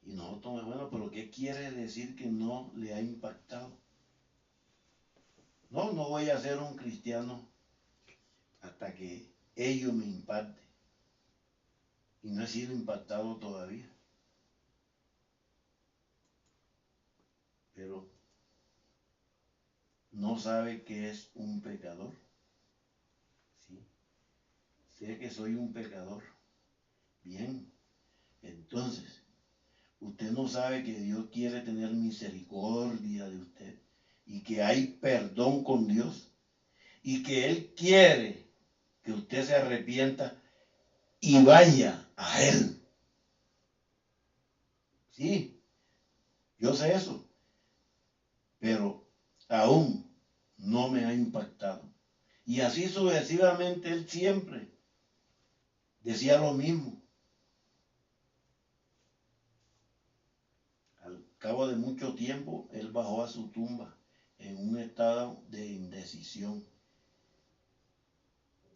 Y nosotros, bueno, pero ¿qué quiere decir que no le ha impactado? No voy a ser un cristiano hasta que ello me impacte. Y no he sido impactado todavía. Pero no sabe que es un pecador. ¿Sí? Sé que soy un pecador. Bien, entonces, usted no sabe que Dios quiere tener misericordia de usted y que hay perdón con Dios y que Él quiere que usted se arrepienta y vaya a Él. Sí, yo sé eso, pero aún no me ha impactado. Y así sucesivamente Él siempre decía lo mismo. Al cabo de mucho tiempo, Él bajó a su tumba en un estado de indecisión.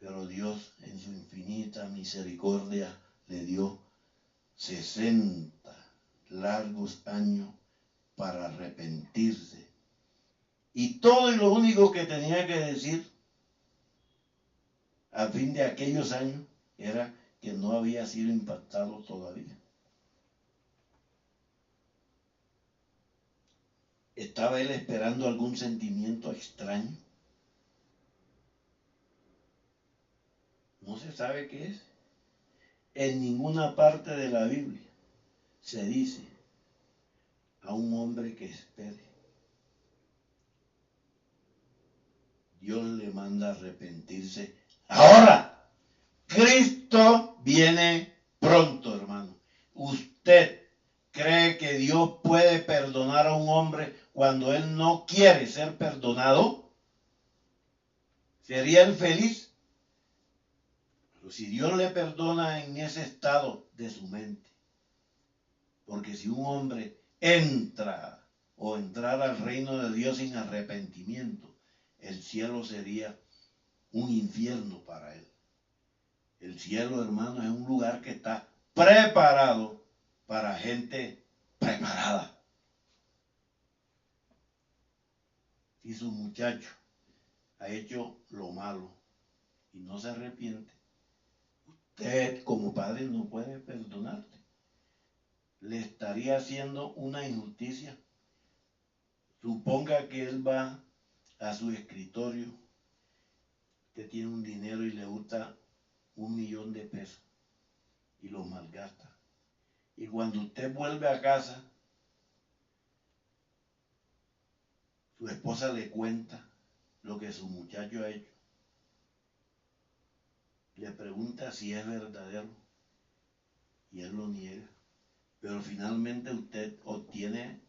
Pero Dios en su infinita misericordia le dio 60 largos años para arrepentirse. Y todo y lo único que tenía que decir al fin de aquellos años era que no había sido impactado todavía. ¿Estaba él esperando algún sentimiento extraño? No se sabe qué es. En ninguna parte de la Biblia se dice a un hombre que espere. Dios le manda a arrepentirse ahora. Cristo viene pronto, hermano. ¿Usted cree que Dios puede perdonar a un hombre cuando él no quiere ser perdonado? ¿Sería él feliz? Pero si Dios le perdona en ese estado de su mente, porque si un hombre entra o entrar al reino de Dios sin arrepentimiento, el cielo sería un infierno para él. El cielo, hermano, es un lugar que está preparado para gente preparada. Si su muchacho ha hecho lo malo y no se arrepiente, usted como padre no puede perdonarle. Le estaría haciendo una injusticia. Suponga que él va a su escritorio, usted tiene un dinero y le gusta $1,000,000 y lo malgasta. Y cuando usted vuelve a casa, su esposa le cuenta lo que su muchacho ha hecho. Le pregunta si es verdadero y él lo niega. Pero finalmente usted obtiene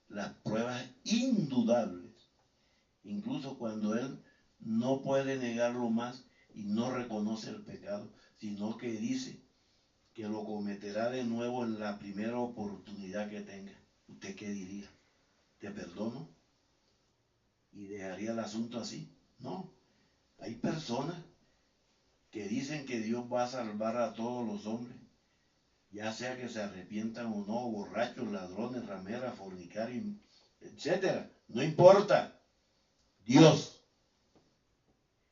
las pruebas indudables, incluso cuando él no puede negarlo más y no reconoce el pecado, sino que dice que lo cometerá de nuevo en la primera oportunidad que tenga. ¿Usted qué diría? ¿Te perdono? ¿Y dejaría el asunto así? No. Hay personas que dicen que Dios va a salvar a todos los hombres, ya sea que se arrepientan o no, borrachos, ladrones, rameras, fornicarios, etcétera. No importa. Dios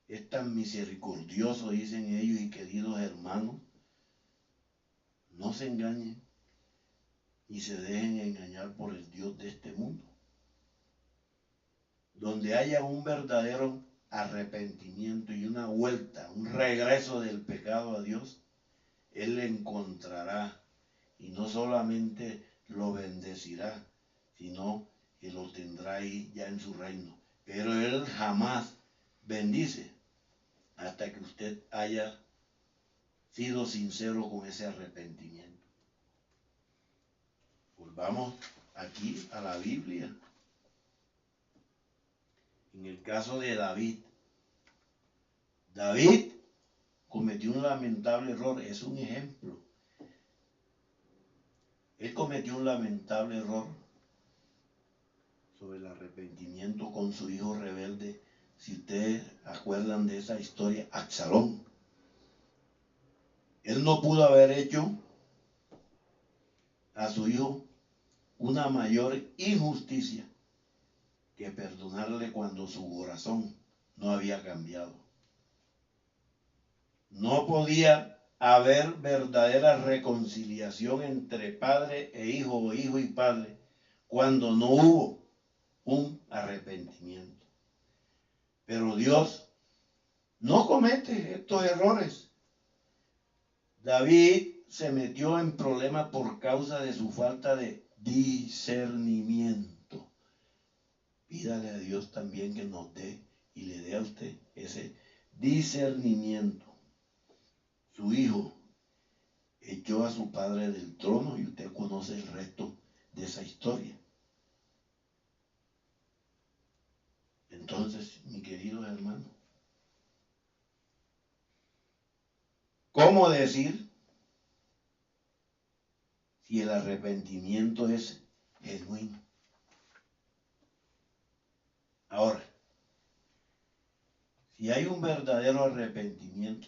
es tan misericordioso, dicen ellos, y queridos hermanos, no se engañen y se dejen engañar por el Dios de este mundo. Donde haya un verdadero arrepentimiento y una vuelta, un regreso del pecado a Dios, Él le encontrará y no solamente lo bendecirá, sino que lo tendrá ahí ya en su reino. Pero Él jamás bendice hasta que usted haya sido sincero con ese arrepentimiento. Volvamos aquí a la Biblia. En el caso de David, David cometió un lamentable error, es un ejemplo. Él cometió un lamentable error sobre el arrepentimiento con su hijo rebelde. Si ustedes acuerdan de esa historia, Absalón. Él no pudo haber hecho a su hijo una mayor injusticia que perdonarle cuando su corazón no había cambiado. No podía haber verdadera reconciliación entre padre e hijo o hijo y padre cuando no hubo un arrepentimiento. Pero Dios no comete estos errores. David se metió en problemas por causa de su falta de discernimiento. Pídale a Dios también que nos dé y le dé a usted ese discernimiento. Su hijo echó a su padre del trono y usted conoce el resto de esa historia. Entonces, mi querido hermano, ¿cómo decir si el arrepentimiento es genuino? Ahora, si hay un verdadero arrepentimiento,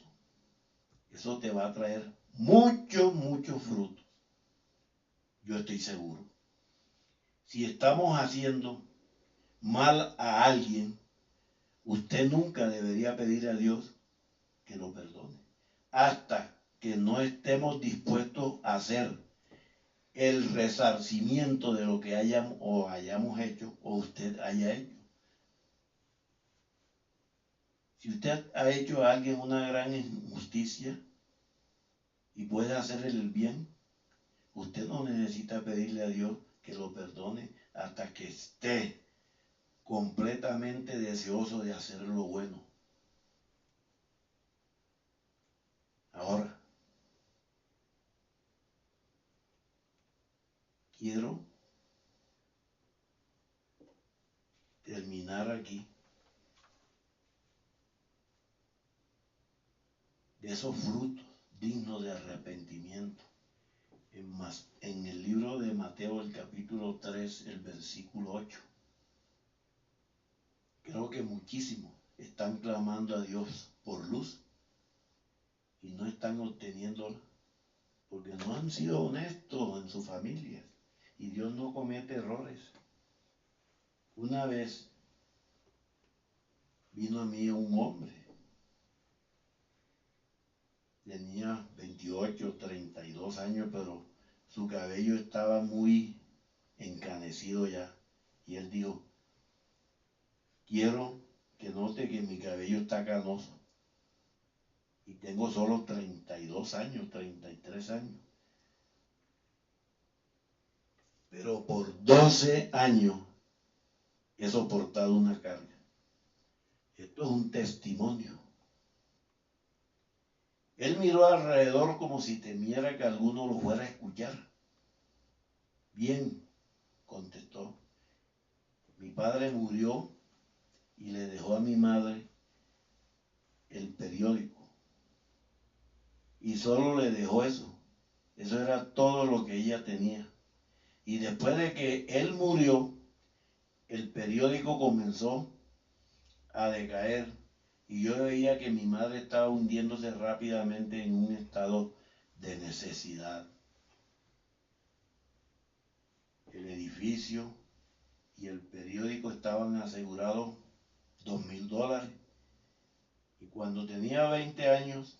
eso te va a traer muchos frutos. Yo estoy seguro. Si estamos haciendo mal a alguien, usted nunca debería pedir a Dios que lo perdone, hasta que no estemos dispuestos a hacer el resarcimiento de lo que hayamos hecho o usted haya hecho. Si usted ha hecho a alguien una gran injusticia y puede hacerle el bien, usted no necesita pedirle a Dios que lo perdone hasta que esté completamente deseoso de hacer lo bueno. Ahora, quiero terminar aquí de esos frutos dignos de arrepentimiento. En el libro de Mateo, el capítulo 3, el versículo 8. Creo que muchísimos están clamando a Dios por luz y no están obteniéndola porque no han sido honestos en su familia. Y Dios no comete errores. Una vez vino a mí un hombre, tenía 28, 32 años, pero su cabello estaba muy encanecido ya. Y él dijo, quiero que note que mi cabello está canoso. Y tengo solo 32 años, 33 años. Pero por 12 años he soportado una carga. Esto es un testimonio. Él miró alrededor como si temiera que alguno lo fuera a escuchar. Bien, contestó. Mi padre murió y le dejó a mi madre el periódico. Y solo le dejó eso. Eso era todo lo que ella tenía. Y después de que él murió, el periódico comenzó a decaer. Y yo veía que mi madre estaba hundiéndose rápidamente en un estado de necesidad. El edificio y el periódico estaban asegurados $2,000. Y cuando tenía 20 años,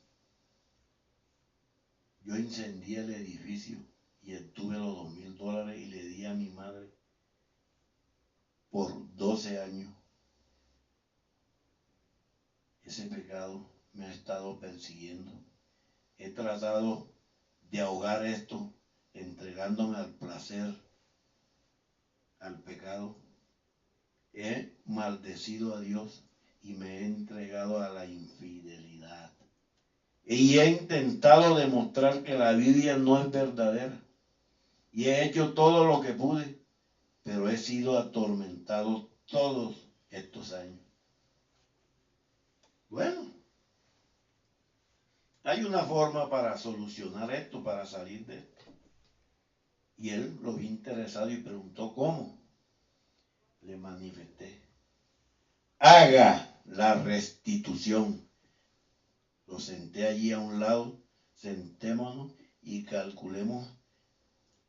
yo incendié el edificio y obtuve los $2,000 y le di a mi madre por 12 años. Ese pecado me ha estado persiguiendo. He tratado de ahogar esto entregándome al placer, al pecado. He maldecido a Dios y me he entregado a la infidelidad. Y he intentado demostrar que la Biblia no es verdadera. Y he hecho todo lo que pude, pero he sido atormentado todos estos años. Bueno, hay una forma para solucionar esto, para salir de esto. Y él lo vi interesado y preguntó cómo. Le manifesté. Haga la restitución. Lo senté allí a un lado, sentémonos y calculemos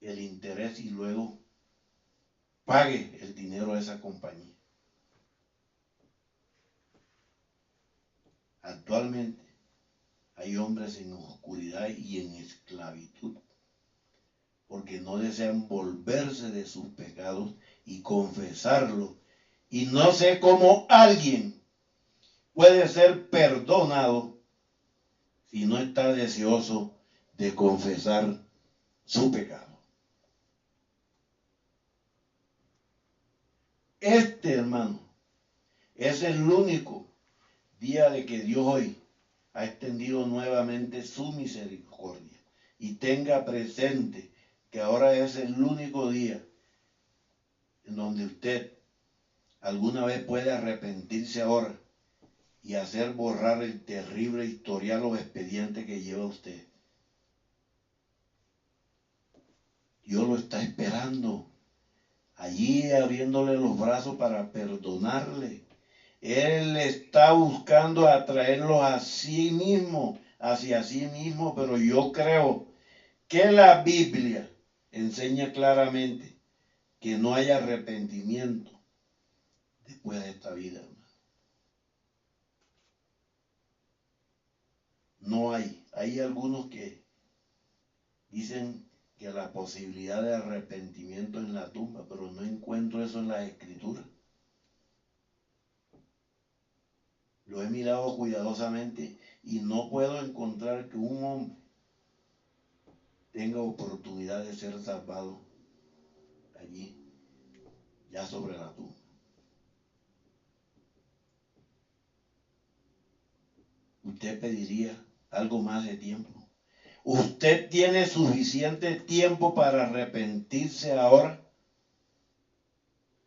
el interés y luego pague el dinero a esa compañía. Actualmente hay hombres en oscuridad y en esclavitud porque no desean volverse de sus pecados y confesarlo. Y no sé cómo alguien puede ser perdonado si no está deseoso de confesar su pecado. Este, hermano, es el único día de que Dios hoy ha extendido nuevamente su misericordia. Y tenga presente que ahora es el único día en donde usted alguna vez puede arrepentirse ahora y hacer borrar el terrible historial o expediente que lleva usted. Dios lo está esperando, allí abriéndole los brazos para perdonarle. Él está buscando atraerlos a sí mismo, hacia sí mismo, pero yo creo que la Biblia enseña claramente que no hay arrepentimiento después de esta vida, hermano. No hay. Hay algunos que dicen que la posibilidad de arrepentimiento en la tumba, pero no encuentro eso en las escrituras. Lo he mirado cuidadosamente y no puedo encontrar que un hombre tenga oportunidad de ser salvado allí, ya sobre la tumba. usted pediría algo más de tiempo. ¿Usted tiene suficiente tiempo para arrepentirse ahora?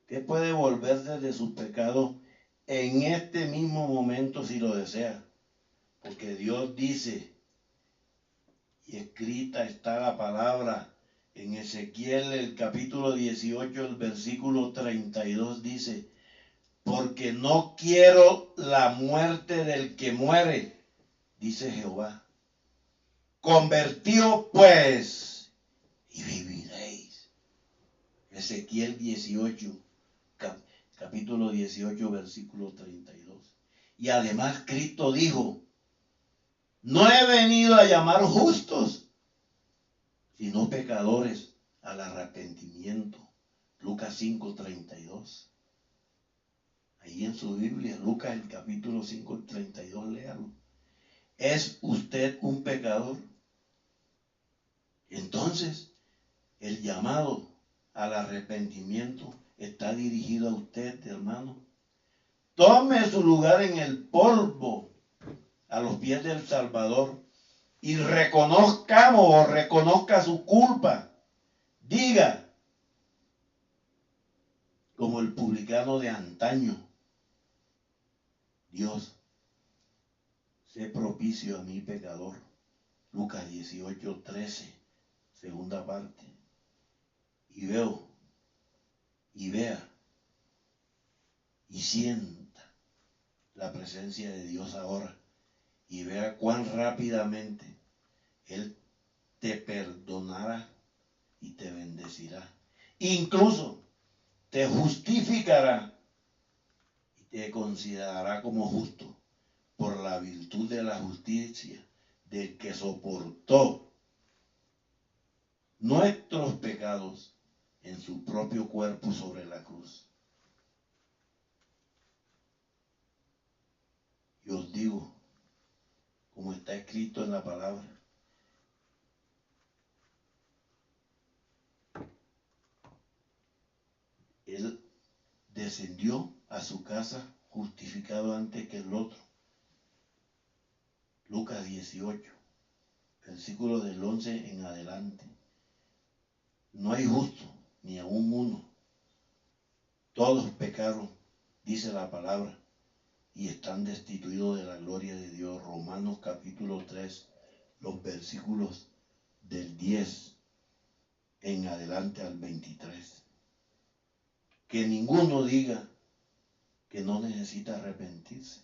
Usted puede volverse de sus pecados en este mismo momento si lo desea. Porque Dios dice, y escrita está la palabra en Ezequiel, el capítulo 18, el versículo 32 dice, porque no quiero la muerte del que muere, dice Jehová. Convertíos pues y viviréis. Ezequiel 18, capítulo 18, versículo 32. Y además Cristo dijo, no he venido a llamar justos, sino pecadores al arrepentimiento. Lucas 5, 32. Ahí en su Biblia, Lucas el capítulo 5, 32, léalo. ¿Es usted un pecador? Entonces, el llamado al arrepentimiento está dirigido a usted, hermano. Tome su lugar en el polvo a los pies del Salvador y reconozca su culpa. Diga, como el publicano de antaño, Dios, sé propicio a mi pecador. Lucas 18, 13, segunda parte. Y vea y sienta la presencia de Dios ahora y vea cuán rápidamente Él te perdonará y te bendecirá. Incluso te justificará y te considerará como justo por la virtud de la justicia del que soportó nuestros pecados en su propio cuerpo sobre la cruz. Y os digo, como está escrito en la palabra, Él descendió a su casa justificado antes que el otro. Lucas 18, versículo del 11 en adelante. No hay justo, ni aún uno. Todos pecaron, dice la palabra, y están destituidos de la gloria de Dios. Romanos capítulo 3, los versículos del 10 en adelante al 23. Que ninguno diga que no necesita arrepentirse.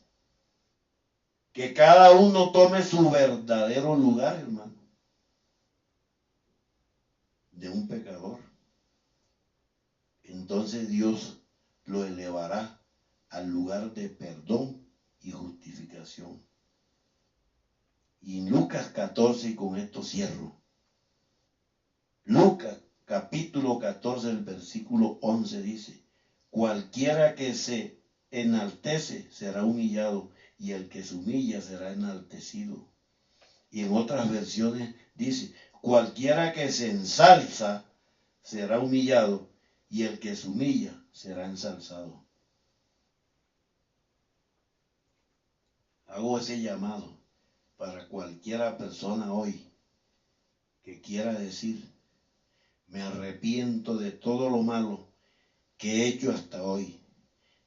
Que cada uno tome su verdadero lugar, hermano, de un pecador. Entonces Dios lo elevará al lugar de perdón y justificación. Y en Lucas 14, y con esto cierro. Lucas capítulo 14, el versículo 11 dice, cualquiera que se enaltece será humillado, y el que se humilla será enaltecido. Y en otras versiones dice, cualquiera que se ensalza será humillado, y el que se humilla será ensalzado. Hago ese llamado para cualquiera persona hoy que quiera decir, me arrepiento de todo lo malo que he hecho hasta hoy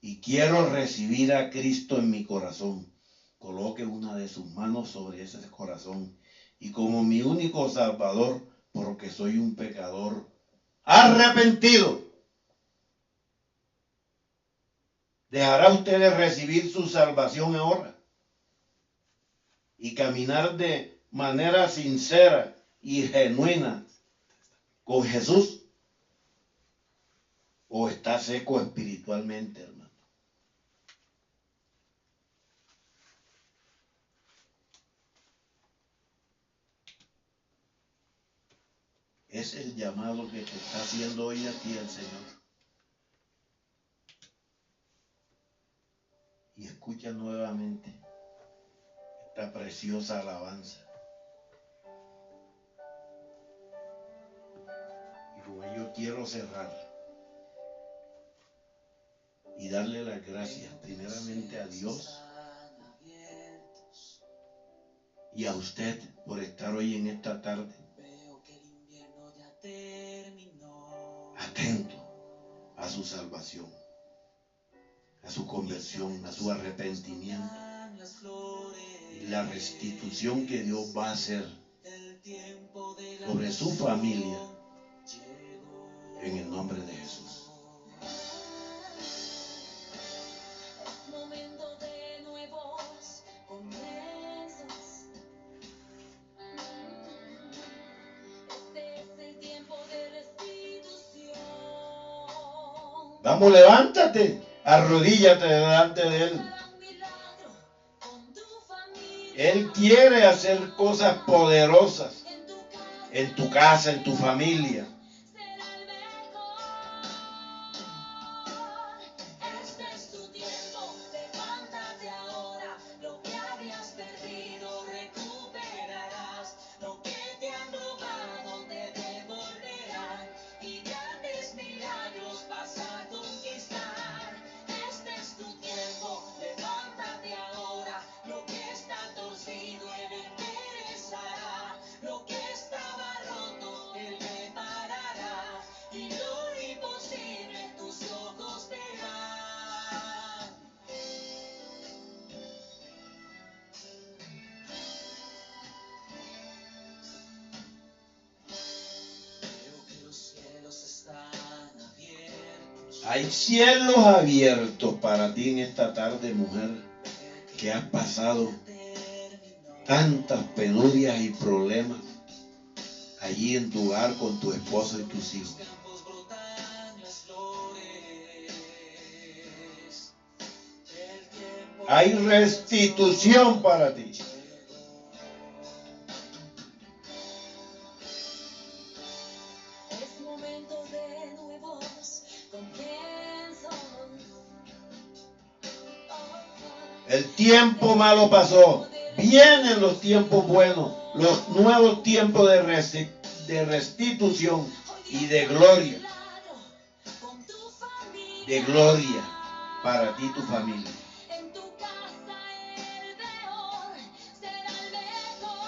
y quiero recibir a Cristo en mi corazón. Coloque una de sus manos sobre ese corazón y como mi único Salvador, porque soy un pecador arrepentido, ¿dejará usted de recibir su salvación ahora y caminar de manera sincera y genuina con Jesús? ¿O está seco espiritualmente, hermano? Es el llamado que te está haciendo hoy a ti el Señor. Y escucha nuevamente esta preciosa alabanza. Y con ello quiero cerrar y darle las gracias primeramente a Dios y a usted por estar hoy en esta tarde Veo que el invierno ya terminó. atento a su salvación, a su conversión, a su arrepentimiento y la restitución que Dios va a hacer sobre su familia en el nombre de Jesús. Es momento de nuevos comienzos. Este es el tiempo de restitución. Vamos, levántate, arrodíllate delante de Él. Hará un milagro con tu familia. Él quiere hacer cosas poderosas En tu casa en tu familia. será el mejor. Este es tu tiempo, levántate ahora. Lo que habías perdido recuperarás. Lo que te han robado te devolverán. Y grandes milagros vas a conquistar. Este es tu tiempo, levántate ahora. Lo que está torcido Él enderezará. Lo que estaba roto Él reparará. Y lo imposible tus ojos verán. Veo que los cielos están abiertos. Hay cielos abiertos para ti en esta tarde, mujer, que has pasado tantas penurias y problemas allí en tu hogar con tu esposo y tus hijos. Campos brotan las flores. El tiempo Hay restitución para ti. es momento de nuevos comienzos. El tiempo malo pasó. Vienen los tiempos buenos, los nuevos tiempos de restitución y de gloria. Con tu familia. De gloria para ti y tu familia. En tu casa el mejor será el mejor.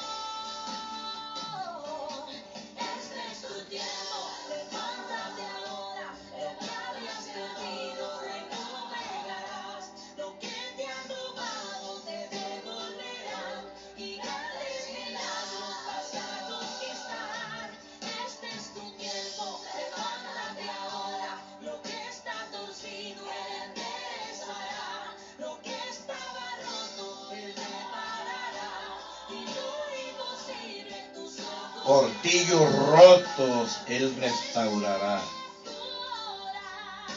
Este es tu tiempo, levántate ahora. Lo que habías perdido recuperarás. Lo que te han robado te devolverán. Y grandes milagros vas a conquistar. Este es tu tiempo, levántate ahora. Lo que está torcido Él enderezará. Lo que estaba roto Él reparará. Y lo imposible tus ojos Portillos rotos Él restaurará. tu hora.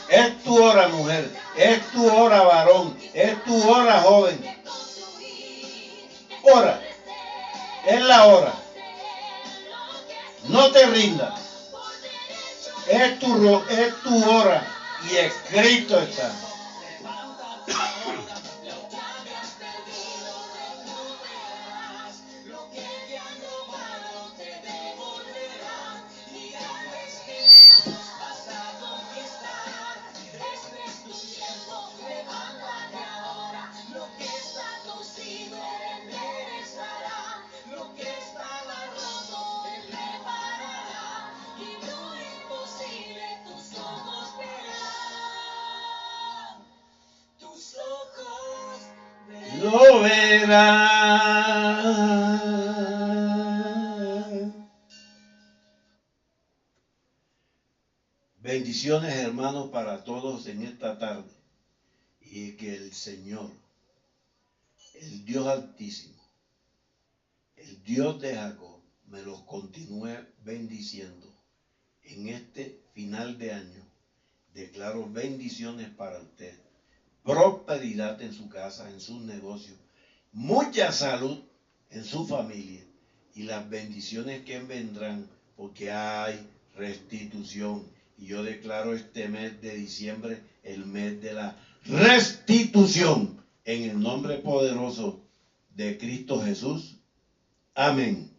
Es tu hora, mujer. Es tu hora, varón. Es tu hora, joven. De construir, de Ora. florecer, Es la hora. hacer lo que No te rindas. por derecho Es tu hora. Y escrito está. levántate ahora. Lo que habías perdido recuperarás. Lo que te han robado te devolverán. Y grandes milagros vas a conquistar. Este es tu tiempo, levántate ahora. Lo que está torcido Él enderezará. Lo que estaba roto Él reparará. Y lo imposible tus ojos verán. Tus ojos verán. Lo verás. Bendiciones, hermanos, para todos en esta tarde. Y que el Señor, el Dios Altísimo, el Dios de Jacob, me los continúe bendiciendo en este final de año. Declaro bendiciones para usted, prosperidad en su casa, en sus negocios, mucha salud en su familia y las bendiciones que vendrán, porque hay restitución. Y yo declaro este mes de diciembre el mes de la restitución en el nombre poderoso de Cristo Jesús. Amén.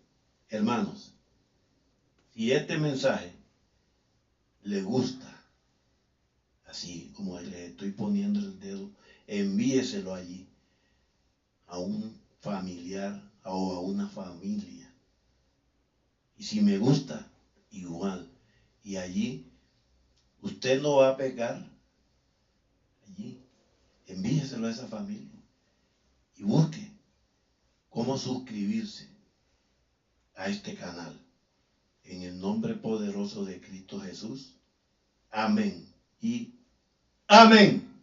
Hermanos, si este mensaje le gusta, así como le estoy poniendo el dedo, envíeselo allí a un familiar, o a una familia. Y si me gusta, igual. Y allí, usted no va a pecar. Allí, envíeselo a esa familia. Y busque cómo suscribirse a este canal. En el nombre poderoso de Cristo Jesús. Amén y amén.